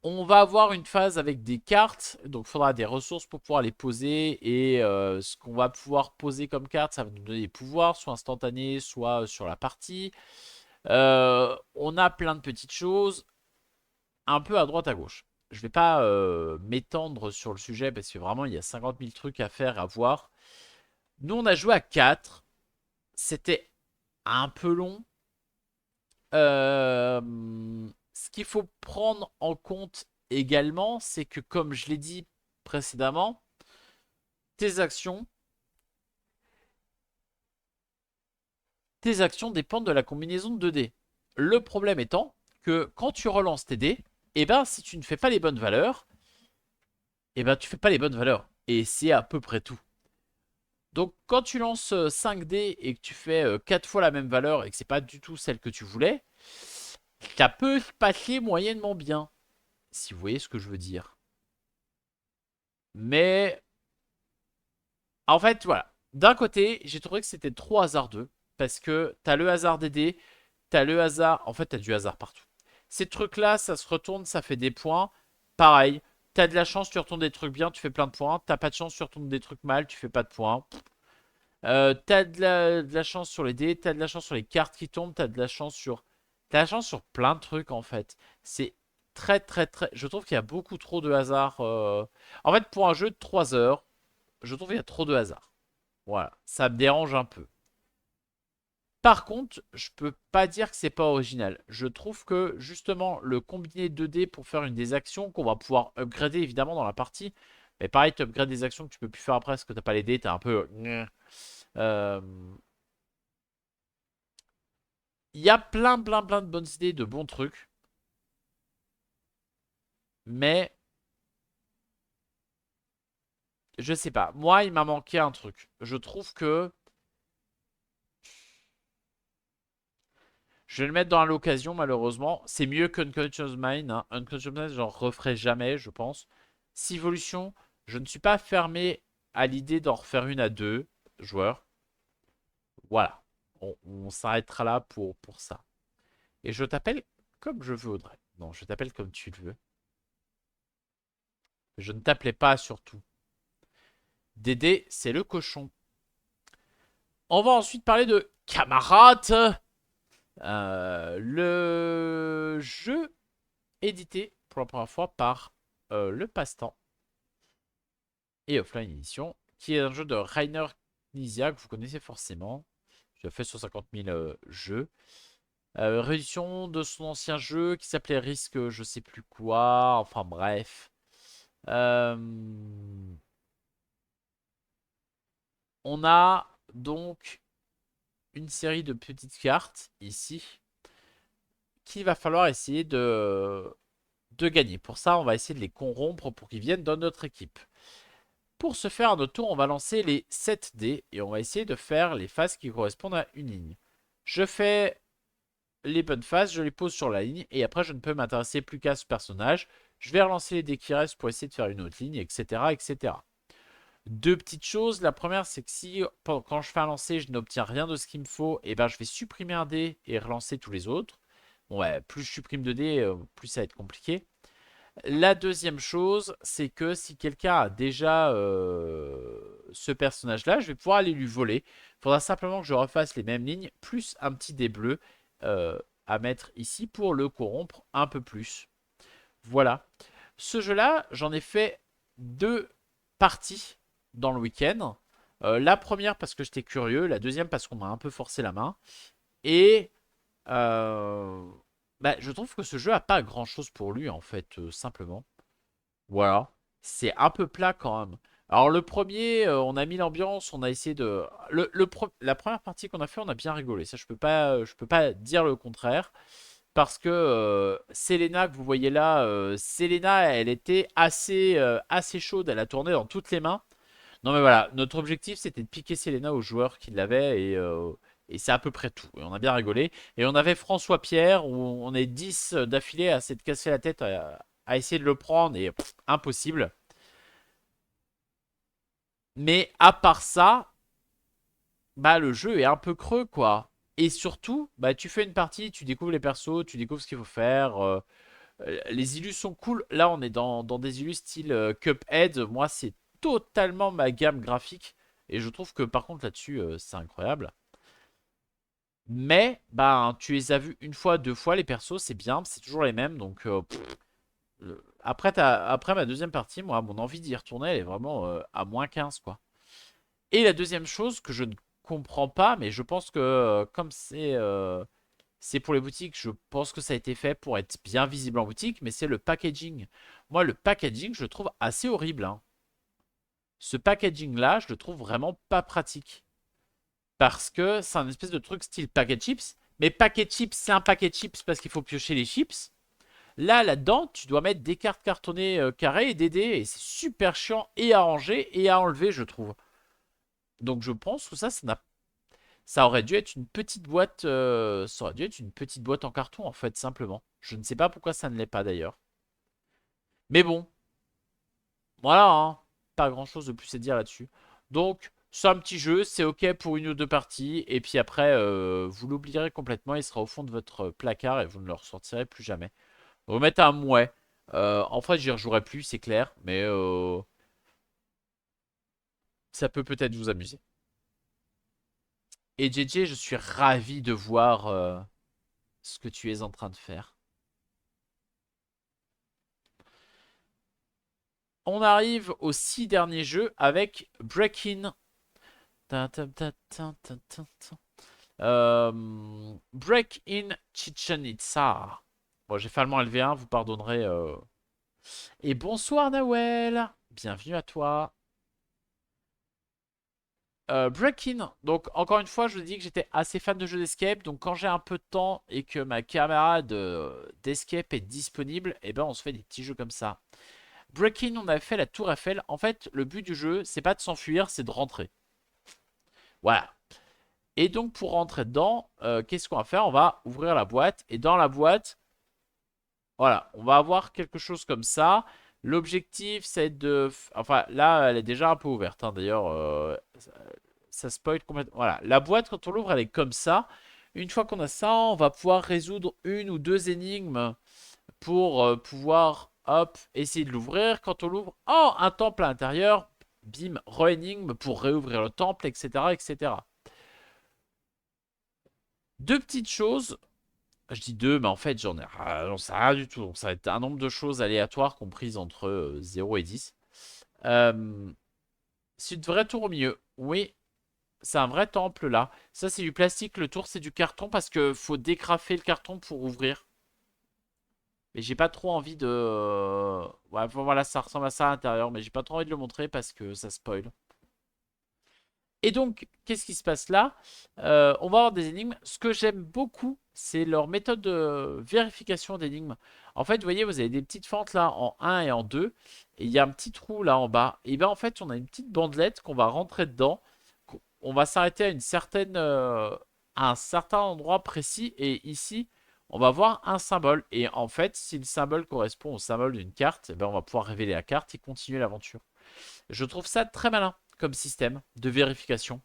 On va avoir une phase avec des cartes, donc il faudra des ressources pour pouvoir les poser. Et ce qu'on va pouvoir poser comme carte, ça va nous donner des pouvoirs, soit instantanés, soit sur la partie. On a plein de petites choses, un peu à droite à gauche. Je vais pas m'étendre sur le sujet parce que vraiment il y a 50 000 trucs à faire, à voir. Nous on a joué à 4. C'était un peu long. Ce qu'il faut prendre en compte également, c'est que comme je l'ai dit précédemment, tes actions, tes actions dépendent de la combinaison de 2 dés. Le problème étant que quand tu relances tes dés, et ben si tu ne fais pas les bonnes valeurs, et ben tu fais pas les bonnes valeurs. Et c'est à peu près tout. Donc quand tu lances 5 dés et que tu fais 4 fois la même valeur et que c'est pas du tout celle que tu voulais, ça peut se passer moyennement bien. Si vous voyez ce que je veux dire. Mais en fait, voilà. D'un côté, j'ai trouvé que c'était trop hasardeux. Parce que t'as le hasard des dés, t'as le hasard. En fait, t'as du hasard partout. Ces trucs-là, ça se retourne, ça fait des points. Pareil, t'as de la chance, tu retournes des trucs bien, tu fais plein de points. T'as pas de chance, tu retournes des trucs mal, tu fais pas de points. T'as de la chance sur les dés, t'as de la chance sur les cartes qui tombent, t'as de la chance sur. T'as la chance sur plein de trucs en fait. C'est très très très. Je trouve qu'il y a beaucoup trop de hasard. En fait, pour un jeu de 3 heures, je trouve qu'il y a trop de hasard. Voilà, ça me dérange un peu. Par contre, je peux pas dire que c'est pas original. Je trouve que justement le combiné 2D pour faire une des actions qu'on va pouvoir upgrader évidemment dans la partie. Mais pareil, tu upgrades des actions que tu peux plus faire après parce que t'as pas les dés, t'es un peu. Euh, Il y a plein de bonnes idées, de bons trucs. Mais je sais pas. Moi, il m'a manqué un truc. Je trouve que je vais le mettre dans l'occasion, malheureusement. C'est mieux qu'Unconscious Mind. Hein. Unconscious Mind, j'en referai jamais, je pense. Civolution, je ne suis pas fermé à l'idée d'en refaire une à 2 joueurs. Voilà. On s'arrêtera là pour ça. Et je t'appelle comme je veux, Audrey. Non, je t'appelle comme tu le veux. Je ne t'appelais pas surtout. Dédé, c'est le cochon. On va ensuite parler de Camarade. Le jeu édité pour la première fois par Le Passe-Temps et Offline Edition, qui est un jeu de Rainer Knizia que vous connaissez forcément. Il a fait 150 000 jeux. Réédition de son ancien jeu qui s'appelait Risque je sais plus quoi. Enfin bref. Euh, on a donc une série de petites cartes ici qu'il va falloir essayer de gagner. Pour ça, on va essayer de les corrompre pour qu'ils viennent dans notre équipe. Pour ce faire, à notre tour, on va lancer les 7 dés et on va essayer de faire les phases qui correspondent à une ligne. Je fais les bonnes phases, je les pose sur la ligne et après je ne peux m'intéresser plus qu'à ce personnage. Je vais relancer les dés qui restent pour essayer de faire une autre ligne, etc. etc. Deux petites choses. La première, c'est que si quand je fais un lancer, je n'obtiens rien de ce qu'il me faut, et ben je vais supprimer un dé et relancer tous les autres. Bon, ouais, plus je supprime de dés, plus ça va être compliqué. La deuxième chose, c'est que si quelqu'un a déjà ce personnage-là, je vais pouvoir aller lui voler. Il faudra simplement que je refasse les mêmes lignes, plus un petit dé bleu à mettre ici pour le corrompre un peu plus. Voilà. Ce jeu-là, j'en ai fait 2 parties dans le week-end. La première parce que j'étais curieux, la deuxième parce qu'on m'a un peu forcé la main. Et euh, bah, je trouve que ce jeu a pas grand-chose pour lui en fait, simplement. Voilà. C'est un peu plat quand même. Alors le premier, on a mis l'ambiance, on a essayé de... La première partie qu'on a fait, on a bien rigolé. Ça, je peux pas dire le contraire. Parce que Selena, que vous voyez là, Selena, elle était assez chaude. Elle a tourné dans toutes les mains. Non mais voilà, notre objectif, c'était de piquer Selena aux joueurs qui l'avaient. Et c'est à peu près tout. Et on a bien rigolé. Et on avait François Pierre, où on est 10 d'affilée à s'être cassé la tête à essayer de le prendre. Et impossible. Mais à part ça, bah le jeu est un peu creux quoi. Et surtout, bah tu fais une partie, tu découvres les persos, tu découvres ce qu'il faut faire. Les illus sont cool. Là, on est dans des illus style Cuphead. Moi, c'est totalement ma gamme graphique. Et je trouve que par contre, là-dessus, c'est incroyable. Mais, ben, tu les as vus une fois, deux fois, les persos, c'est bien. C'est toujours les mêmes. Donc, après, après ma deuxième partie, moi, mon envie d'y retourner, elle est vraiment à -15, quoi. Et la deuxième chose que je ne comprends pas, mais je pense que comme c'est pour les boutiques, je pense que ça a été fait pour être bien visible en boutique, mais c'est le packaging. Moi, le packaging, je le trouve assez horrible, hein. Ce packaging-là, je le trouve vraiment pas pratique. Parce que c'est un espèce de truc style packet chips. Mais packet chips, c'est un packet chips parce qu'il faut piocher les chips. Là-dedans, tu dois mettre des cartes cartonnées carrées et des dés. Et c'est super chiant et à ranger et à enlever, je trouve. Donc je pense que ça aurait dû être une petite boîte. Ça aurait dû être une petite boîte en carton, en fait, simplement. Je ne sais pas pourquoi ça ne l'est pas d'ailleurs. Mais bon, voilà, hein. Pas grand chose de plus à dire là-dessus. Donc, c'est un petit jeu, c'est ok pour une ou deux parties. Et puis après, vous l'oublierez complètement. Il sera au fond de votre placard et vous ne le ressortirez plus jamais. Vous mettez un mouet. En fait, j'y rejouerai plus, c'est clair. Mais ça peut peut-être vous amuser. Et JJ, je suis ravi de voir ce que tu es en train de faire. On arrive aux 6 derniers jeux avec Break-In. Break-In Chichen Itza. Bon, j'ai fait allemand LV1, vous pardonnerez. Et bonsoir Nawel. Bienvenue à toi. Break-In. Donc, encore une fois, je vous dis que j'étais assez fan de jeux d'escape. Donc, quand j'ai un peu de temps et que ma caméra d'escape est disponible, et ben on se fait des petits jeux comme ça. Break-In, on a fait la Tour Eiffel. En fait, le but du jeu, c'est pas de s'enfuir, c'est de rentrer. Voilà. Et donc, pour rentrer dedans, qu'est-ce qu'on va faire? On va ouvrir la boîte. Et dans la boîte, voilà, on va avoir quelque chose comme ça. L'objectif, c'est de... Enfin, là, elle est déjà un peu ouverte, hein. D'ailleurs, ça spoil complètement. Voilà, la boîte, quand on l'ouvre, elle est comme ça. Une fois qu'on a ça, on va pouvoir résoudre une ou deux énigmes pour pouvoir, hop, essayer de l'ouvrir. Quand on l'ouvre, oh, un temple à l'intérieur. Bim, re-énigme pour réouvrir le temple, etc., etc. Deux petites choses. Je dis deux, mais en fait, j'en sais rien du tout. Donc, ça va être un nombre de choses aléatoires comprises entre 0 et 10. Euh, c'est une vraie tour au milieu. Oui, c'est un vrai temple là. Ça, c'est du plastique. Le tour, c'est du carton parce que faut décrafer le carton pour ouvrir. Mais j'ai pas trop envie de. Ouais, enfin, voilà, ça ressemble à ça à l'intérieur. Mais j'ai pas trop envie de le montrer parce que ça spoil. Et donc, qu'est-ce qui se passe là? On va avoir des énigmes. Ce que j'aime beaucoup, c'est leur méthode de vérification d'énigmes. En fait, vous voyez, vous avez des petites fentes là en un et en 2. Et il y a un petit trou là en bas. Et bien, en fait, on a une petite bandelette qu'on va rentrer dedans. On va s'arrêter à un certain endroit précis. Et ici, on va voir un symbole. Et en fait, si le symbole correspond au symbole d'une carte, eh ben, on va pouvoir révéler la carte et continuer l'aventure. Je trouve ça très malin comme système de vérification.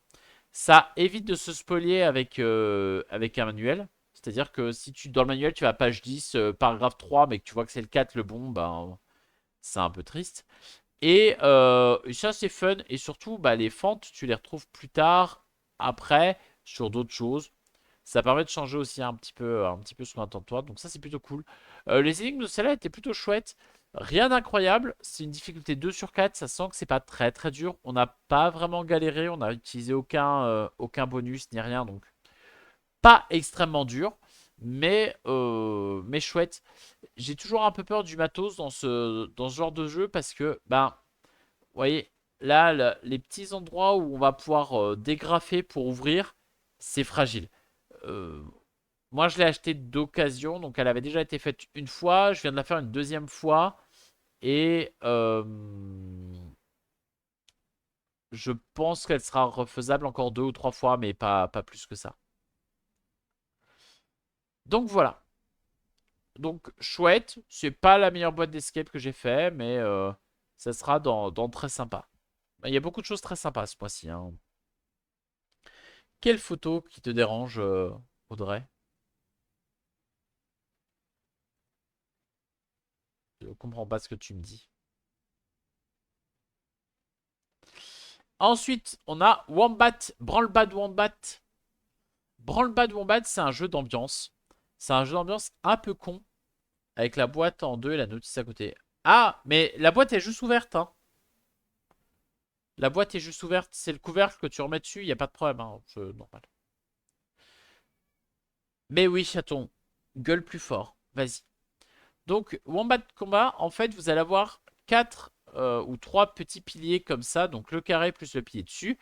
Ça évite de se spolier avec un manuel. C'est-à-dire que si tu dans le manuel tu vas à page 10, paragraphe 3, mais que tu vois que c'est le 4 le bon, ben c'est un peu triste. Et ça c'est fun. Et surtout, bah, les fentes, tu les retrouves plus tard, après, sur d'autres choses. Ça permet de changer aussi un petit peu ce qu'on attend de toi. Donc ça, c'est plutôt cool. Les énigmes de celle-là étaient plutôt chouettes. Rien d'incroyable. C'est une difficulté 2 sur 4. Ça sent que c'est pas très très dur. On n'a pas vraiment galéré. On n'a utilisé aucun bonus ni rien. Donc pas extrêmement dur. Mais chouette. J'ai toujours un peu peur du matos dans ce genre de jeu parce que, ben, vous voyez, là, les petits endroits où on va pouvoir dégrafer pour ouvrir, c'est fragile. Euh, Moi, je l'ai acheté d'occasion, donc elle avait déjà été faite une fois. Je viens de la faire une deuxième fois. Et je pense qu'elle sera refaisable encore deux ou trois fois, mais pas plus que ça. Donc voilà. Donc chouette. C'est pas la meilleure boîte d'escape que j'ai fait, mais ça sera dans très sympa. Il y a beaucoup de choses très sympas ce mois-ci, hein. Quelle photo qui te dérange, Audrey? comprends pas ce que tu me dis. Ensuite, on a Wombat, Branle-Bas Wombat. Branle-Bas Wombat, c'est un jeu d'ambiance. C'est un jeu d'ambiance un peu con, avec la boîte en deux et la notice à côté. Ah, mais la boîte est juste ouverte, hein. La boîte est juste ouverte. C'est le couvercle que tu remets dessus, il n'y a pas de problème, hein. C'est normal. Mais oui, chaton, gueule plus fort. Vas-y. Donc, Wombat Combat, en fait, vous allez avoir 4 ou 3 petits piliers comme ça. Donc, le carré plus le pilier dessus.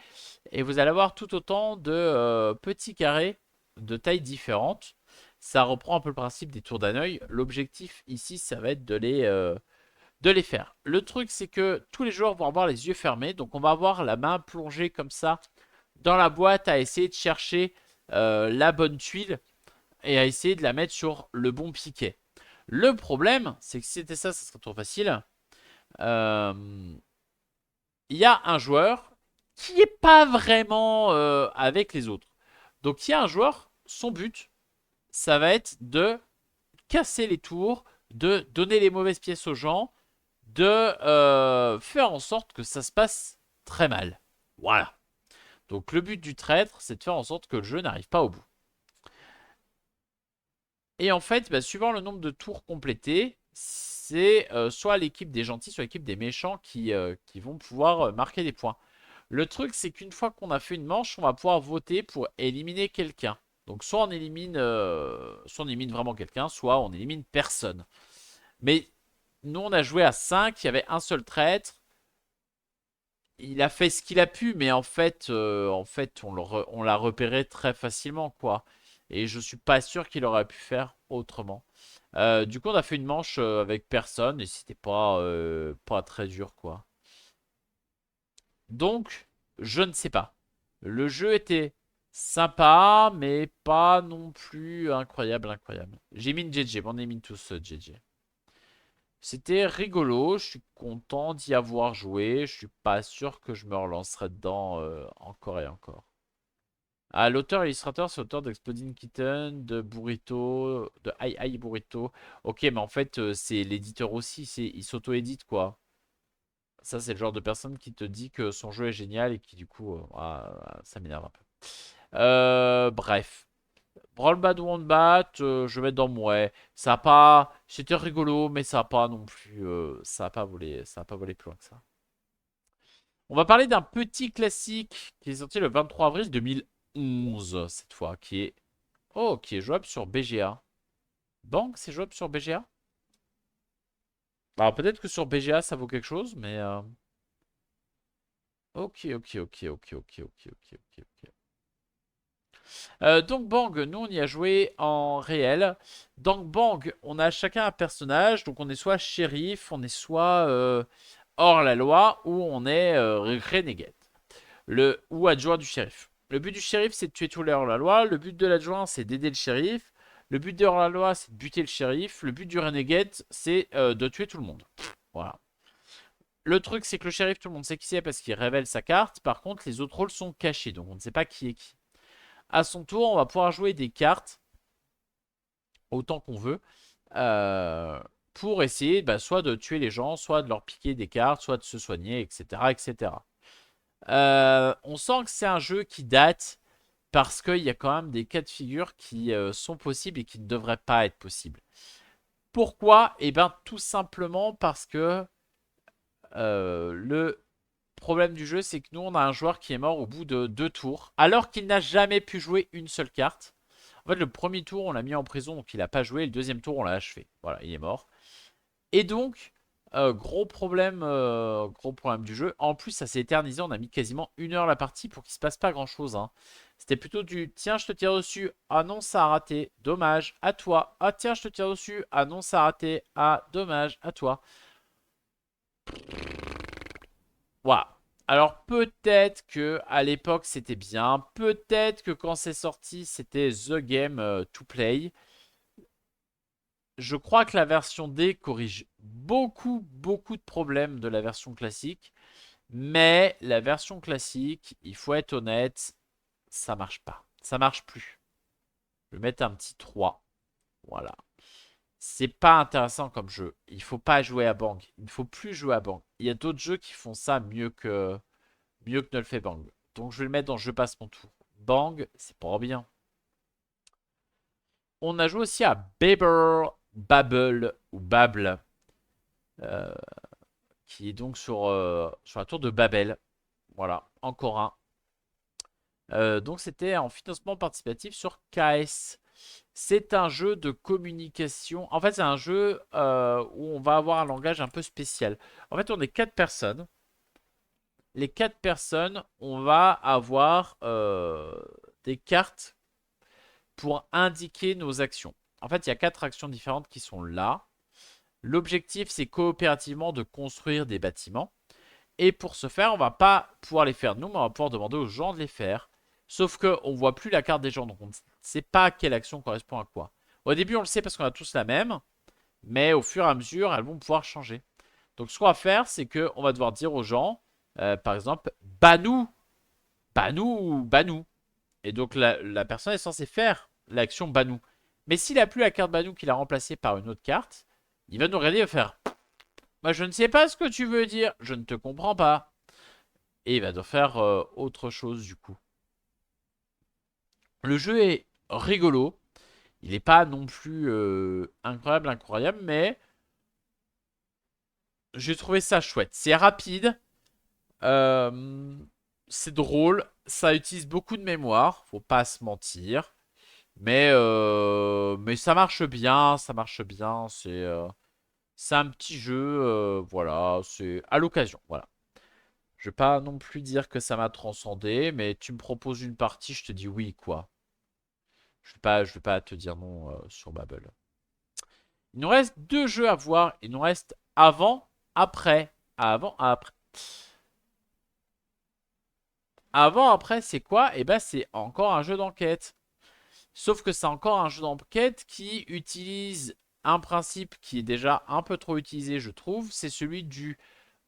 Et vous allez avoir tout autant de petits carrés de tailles différentes. Ça reprend un peu le principe des tours d'un œil. L'objectif ici, ça va être de les faire. Le truc, c'est que tous les joueurs vont avoir les yeux fermés. Donc, on va avoir la main plongée comme ça dans la boîte à essayer de chercher la bonne tuile et à essayer de la mettre sur le bon piquet. Le problème, c'est que si c'était ça, ça serait trop facile. Il y a un joueur qui n'est pas vraiment avec les autres. Donc il y a un joueur, son but, ça va être de casser les tours, de donner les mauvaises pièces aux gens, de faire en sorte que ça se passe très mal. Voilà. Donc le but du traître, c'est de faire en sorte que le jeu n'arrive pas au bout. Et en fait, bah, suivant le nombre de tours complétés, c'est soit l'équipe des gentils, soit l'équipe des méchants qui vont pouvoir marquer des points. Le truc, c'est qu'une fois qu'on a fait une manche, on va pouvoir voter pour éliminer quelqu'un. Donc soit on élimine vraiment quelqu'un, soit on élimine personne. Mais nous, on a joué à 5, il y avait un seul traître. Il a fait ce qu'il a pu, mais en fait on l'a repéré très facilement, quoi. Et je suis pas sûr qu'il aurait pu faire autrement. Du coup, on a fait une manche avec personne et c'était pas très dur, quoi. Donc, je ne sais pas. Le jeu était sympa, mais pas non plus incroyable, incroyable. J'ai mis une GG, on est mis tous GG. C'était rigolo, je suis content d'y avoir joué. Je suis pas sûr que je me relancerai dedans encore et encore. Ah, l'auteur illustrateur, c'est l'auteur d'Exploding Kitten, de Burrito, de Ai Ai Burrito. Ok, mais en fait, c'est l'éditeur aussi, il s'auto-édite quoi. Ça, c'est le genre de personne qui te dit que son jeu est génial et qui du coup, ça m'énerve un peu. Bref. Brawl Bad Won't Bat, je vais mettre dans mon ouais. Ça a pas. C'était rigolo, mais ça a pas non plus. Ça a pas volé plus loin que ça. On va parler d'un petit classique qui est sorti le 23 avril 2011, cette fois, qui est. Oh, qui est jouable sur BGA. Bang, c'est jouable sur BGA? Alors peut-être que sur BGA ça vaut quelque chose, mais. Ok, ok, ok, ok, ok, ok, ok, ok, ok. Donc Bang, nous on y a joué en réel. Dans Bang, on a chacun un personnage. Donc on est soit shérif, on est soit hors la loi, ou on est renegade. Ou adjoint du shérif. Le but du shérif, c'est de tuer tous les hors la loi. Le but de l'adjoint, c'est d'aider le shérif. Le but de hors la loi, c'est de buter le shérif. Le but du renegade, c'est de tuer tout le monde. Voilà. Le truc, c'est que le shérif, tout le monde sait qui c'est parce qu'il révèle sa carte. Par contre, les autres rôles sont cachés, donc on ne sait pas qui est qui. À son tour, on va pouvoir jouer des cartes autant qu'on veut euh, pour essayer soit de tuer les gens, soit de leur piquer des cartes, soit de se soigner, etc. etc. On sent que c'est un jeu qui date parce qu'il y a quand même des cas de figure qui sont possibles et qui ne devraient pas être possibles. Pourquoi? Eh bien, tout simplement parce que le problème du jeu, c'est que nous, on a un joueur qui est mort au bout de 2 tours, alors qu'il n'a jamais pu jouer une seule carte. En fait, le premier tour, on l'a mis en prison, donc il n'a pas joué. Le deuxième tour, on l'a achevé. Voilà, il est mort. Et donc, gros problème du jeu. En plus, ça s'est éternisé. On a mis quasiment 1 heure la partie pour qu'il se passe pas grand-chose, hein. C'était plutôt du tiens, je te tire dessus. Ah non, ça a raté. Dommage. À toi. Ah tiens, je te tire dessus. Ah non, ça a raté. Ah, dommage. À toi. Voilà. Alors peut-être que à l'époque c'était bien, peut-être que quand c'est sorti c'était the game to play. Je crois que la version D corrige beaucoup beaucoup de problèmes de la version classique, mais la version classique, il faut être honnête, ça marche pas, ça marche plus. Je vais mettre un petit 3. Voilà. C'est pas intéressant comme jeu. Il faut pas jouer à Bang. Il ne faut plus jouer à Bang. Il y a d'autres jeux qui font ça mieux que ne le fait Bang. Donc je vais le mettre dans Je passe mon tour. Bang, c'est pas bien. On a joué aussi à Babble ou Babble, euh, qui est donc sur la tour de Babel. Voilà, encore un. Donc c'était en financement participatif sur KS. C'est un jeu de communication. En fait, c'est un jeu où on va avoir un langage un peu spécial. En fait, on est 4 personnes. Les 4 personnes, on va avoir des cartes pour indiquer nos actions. En fait, il y a 4 actions différentes qui sont là. L'objectif, c'est coopérativement de construire des bâtiments. Et pour ce faire, on va pas pouvoir les faire nous, mais on va pouvoir demander aux gens de les faire. Sauf qu'on ne voit plus la carte des gens, donc on ne sait pas quelle action correspond à quoi. Au début, on le sait parce qu'on a tous la même, mais au fur et à mesure, elles vont pouvoir changer. Donc ce qu'on va faire, c'est qu'on va devoir dire aux gens, par exemple, Banou, Banou, Banou. Et donc la personne est censée faire l'action Banou. Mais s'il n'a plus la carte Banou qu'il a remplacée par une autre carte, il va nous regarder et va faire moi, je ne sais pas ce que tu veux dire, je ne te comprends pas. Et il va devoir faire autre chose du coup. Le jeu est rigolo. Il n'est pas non plus incroyable, mais j'ai trouvé ça chouette. C'est rapide, euh, c'est drôle, ça utilise beaucoup de mémoire, faut pas se mentir. Mais ça marche bien, ça marche bien. C'est un petit jeu, voilà, c'est à l'occasion, voilà. Je vais pas non plus dire que ça m'a transcendé, mais tu me proposes une partie, je te dis oui, quoi. Je vais pas te dire non sur Babel. Il nous reste 2 jeux à voir. Il nous reste avant, après. Avant, après. Avant, après, c'est quoi? Eh ben, c'est encore un jeu d'enquête. Sauf que c'est encore un jeu d'enquête qui utilise un principe qui est déjà un peu trop utilisé, je trouve. C'est celui du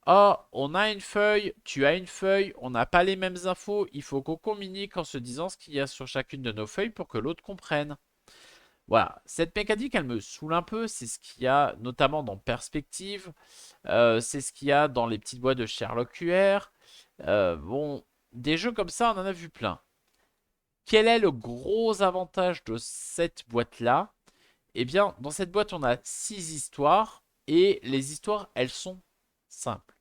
oh, on a une feuille, tu as une feuille, on n'a pas les mêmes infos. Il faut qu'on communique en se disant ce qu'il y a sur chacune de nos feuilles pour que l'autre comprenne. Voilà, cette mécanique, elle me saoule un peu. C'est ce qu'il y a notamment dans Perspective. C'est ce qu'il y a dans les petites boîtes de Sherlock QR. Bon, des jeux comme ça, on en a vu plein. Quel est le gros avantage de cette boîte-là? Eh bien, dans cette boîte, on a 6 histoires. Et les histoires, elles sont simples.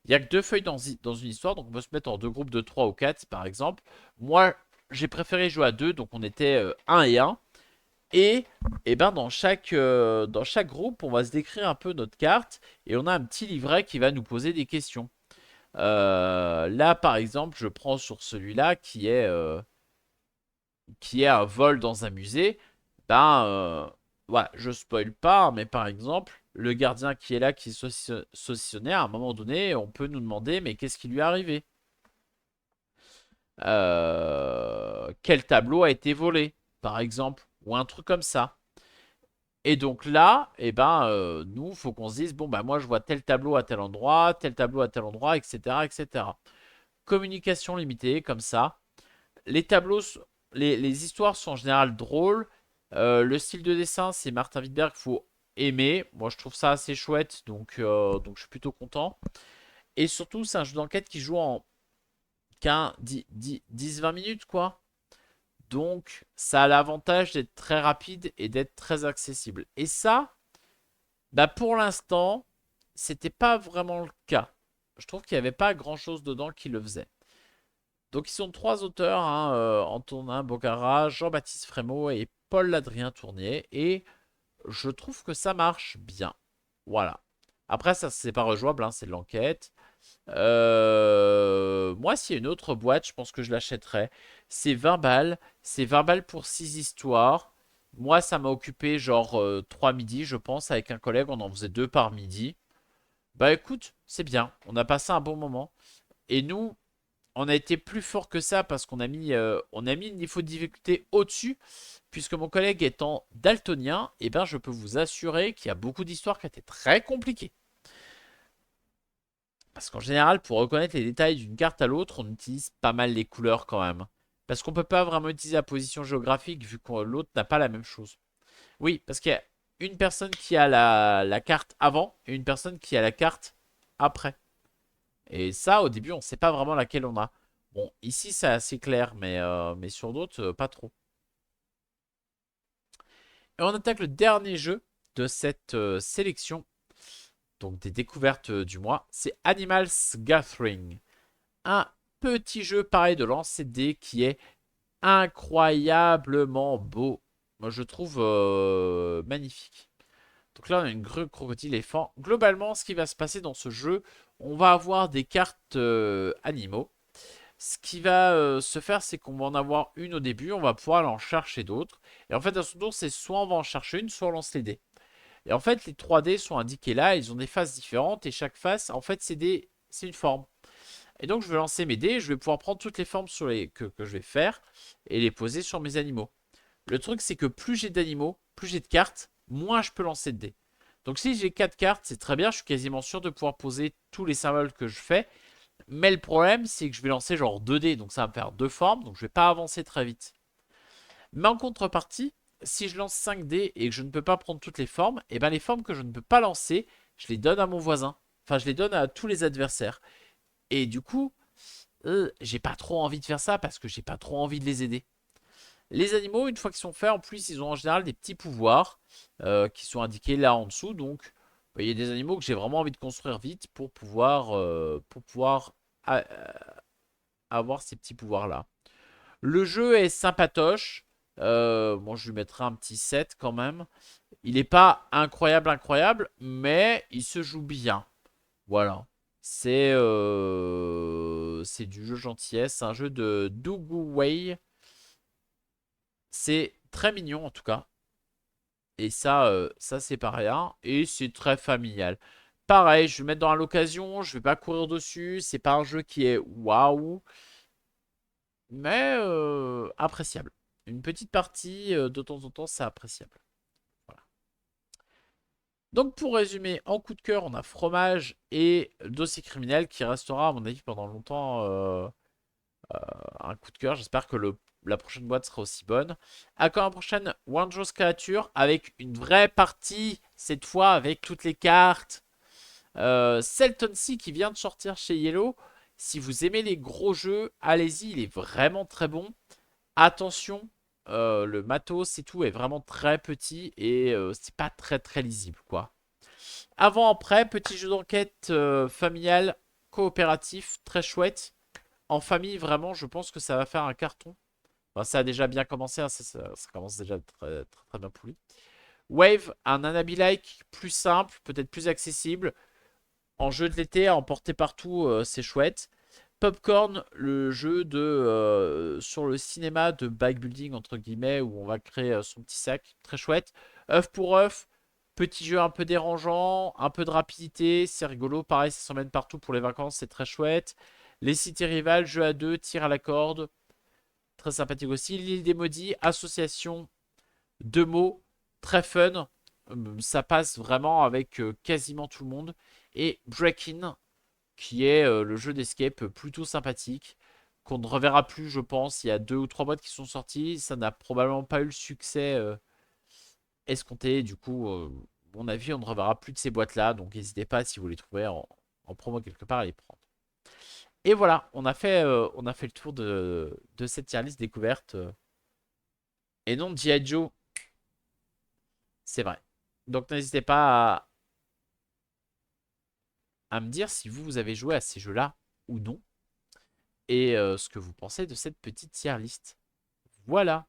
Il n'y a que 2 feuilles dans une histoire. Donc, on peut se mettre en 2 groupes de 3 ou 4, par exemple. Moi, j'ai préféré jouer à 2. Donc, on était 1 et 1. Et ben dans chaque groupe, on va se décrire un peu notre carte et on a un petit livret qui va nous poser des questions. Là, par exemple, je prends sur celui-là qui est un vol dans un musée. Ben, voilà, je spoil pas, mais par exemple, le gardien qui est là, qui est saucissonné, à un moment donné, on peut nous demander, mais qu'est-ce qui lui est arrivé? Quel tableau a été volé, par exemple, ou un truc comme ça. Et donc là, eh ben, nous, faut qu'on se dise, bon, bah moi, je vois tel tableau à tel endroit, tel tableau à tel endroit, etc., etc. Communication limitée, comme ça. Les tableaux, les histoires sont en général drôles. Le style de dessin, c'est Martin Wittberg, faut aimer. Moi, je trouve ça assez chouette, donc je suis plutôt content. Et surtout, c'est un jeu d'enquête qui joue en 10-20 minutes, quoi. Donc, ça a l'avantage d'être très rapide et d'être très accessible. Et ça, bah pour l'instant, c'était pas vraiment le cas. Je trouve qu'il n'y avait pas grand-chose dedans qui le faisait. Donc, ils sont 3 auteurs, hein, Antonin Bocara, Jean-Baptiste Frémaux et Paul-Adrien Tournier. Et je trouve que ça marche bien. Voilà. Après, ça, c'est pas rejouable, hein, c'est de l'enquête. Moi, s'il y a une autre boîte, je pense que je l'achèterais. C'est 20 balles. C'est 20 balles pour 6 histoires. Moi, ça m'a occupé genre 3 midis, je pense. Avec un collègue, on en faisait 2 par midi. Bah écoute, c'est bien. On a passé un bon moment. Et nous, on a été plus fort que ça parce qu'on a mis le niveau de difficulté au-dessus. Puisque mon collègue étant daltonien, eh ben, je peux vous assurer qu'il y a beaucoup d'histoires qui étaient très compliquées. Parce qu'en général, pour reconnaître les détails d'une carte à l'autre, on utilise pas mal les couleurs quand même. Parce qu'on peut pas vraiment utiliser la position géographique vu que l'autre n'a pas la même chose. Oui, parce qu'il une personne qui a la carte avant et une personne qui a la carte après. Et ça, au début, on ne sait pas vraiment laquelle on a. Bon, ici, c'est assez clair, mais sur d'autres, pas trop. Et on attaque le dernier jeu de cette sélection, donc des découvertes du mois. C'est Animals Gathering. Un petit jeu pareil de lancer de dés qui est incroyablement beau. Moi, je trouve magnifique. Donc là, on a une grue, crocodile, éléphant. Globalement, ce qui va se passer dans ce jeu, on va avoir des cartes animaux. Ce qui va se faire, c'est qu'on va en avoir une au début, on va pouvoir en chercher d'autres. Et en fait, à son tour, c'est soit on va en chercher une, soit on lance les dés. Et en fait, les 3 dés sont indiqués là, ils ont des faces différentes, et chaque face, en fait, c'est une forme. Et donc, je vais lancer mes dés, je vais pouvoir prendre toutes les formes que je vais faire, et les poser sur mes animaux. Le truc, c'est que plus j'ai d'animaux, plus j'ai de cartes, moins je peux lancer de dés. Donc si j'ai 4 cartes, c'est très bien, je suis quasiment sûr de pouvoir poser tous les symboles que je fais. Mais le problème, c'est que je vais lancer genre 2 dés, donc ça va me faire 2 formes, donc je vais pas avancer très vite. Mais en contrepartie, si je lance 5 dés et que je ne peux pas prendre toutes les formes, et ben les formes que je ne peux pas lancer, je les donne à mon voisin. Enfin, je les donne à tous les adversaires. Et du coup, j'ai pas trop envie de faire ça parce que j'ai pas trop envie de les aider. Les animaux, une fois qu'ils sont faits, en plus, ils ont en général des petits pouvoirs qui sont indiqués là en dessous. Donc, bah, il y a des animaux que j'ai vraiment envie de construire vite pour pouvoir avoir ces petits pouvoirs-là. Le jeu est sympatoche. Bon, je lui mettrai un petit 7 quand même. Il n'est pas incroyable, incroyable, mais il se joue bien. Voilà. C'est du jeu gentillesse. C'est un jeu de Dougou Wei. C'est très mignon en tout cas. Et ça c'est pas rien. Et c'est très familial. Pareil, je vais mettre dans l'occasion. Je vais pas courir dessus. C'est pas un jeu qui est waouh. Mais appréciable. Une petite partie de temps en temps, c'est appréciable. Voilà. Donc pour résumer, en coup de cœur, on a Fromage et Dossier criminel qui restera à mon avis pendant longtemps un coup de cœur. J'espère que la prochaine boîte sera aussi bonne. À quand la prochaine Wondrous Creature avec une vraie partie, cette fois avec toutes les cartes. Selton Sea qui vient de sortir chez Yellow. Si vous aimez les gros jeux, allez-y, il est vraiment très bon. Attention, le matos et tout est vraiment très petit et c'est pas très très lisible quoi. Avant-après, petit jeu d'enquête familial, coopératif, très chouette. En famille, vraiment, je pense que ça va faire un carton. Enfin, ça a déjà bien commencé, hein, ça commence déjà très, très, très bien pourri. Wave, un Anabi-like plus simple, peut-être plus accessible. En jeu de l'été, à emporter partout, c'est chouette. Popcorn, le jeu sur le cinéma de bike building, entre guillemets, où on va créer son petit sac. Très chouette. œuf pour œuf, petit jeu un peu dérangeant, un peu de rapidité, c'est rigolo. Pareil, ça s'emmène partout pour les vacances, c'est très chouette. Les City Rivals, jeu à deux, tir à la corde. Très sympathique aussi. L'île des maudits, association de mots, très fun. Ça passe vraiment avec quasiment tout le monde. Et Break-In, qui est le jeu d'escape plutôt sympathique, qu'on ne reverra plus, je pense. Il y a 2 ou 3 boîtes qui sont sorties. Ça n'a probablement pas eu le succès escompté. Du coup, à mon avis, on ne reverra plus de ces boîtes-là. Donc, n'hésitez pas, si vous les trouvez en promo quelque part, à les prendre. Et voilà, on a fait le tour de cette tier list découverte. Et non, G.I. Joe, c'est vrai. Donc, n'hésitez pas à me dire si vous avez joué à ces jeux-là ou non. Et ce que vous pensez de cette petite tier list. Voilà.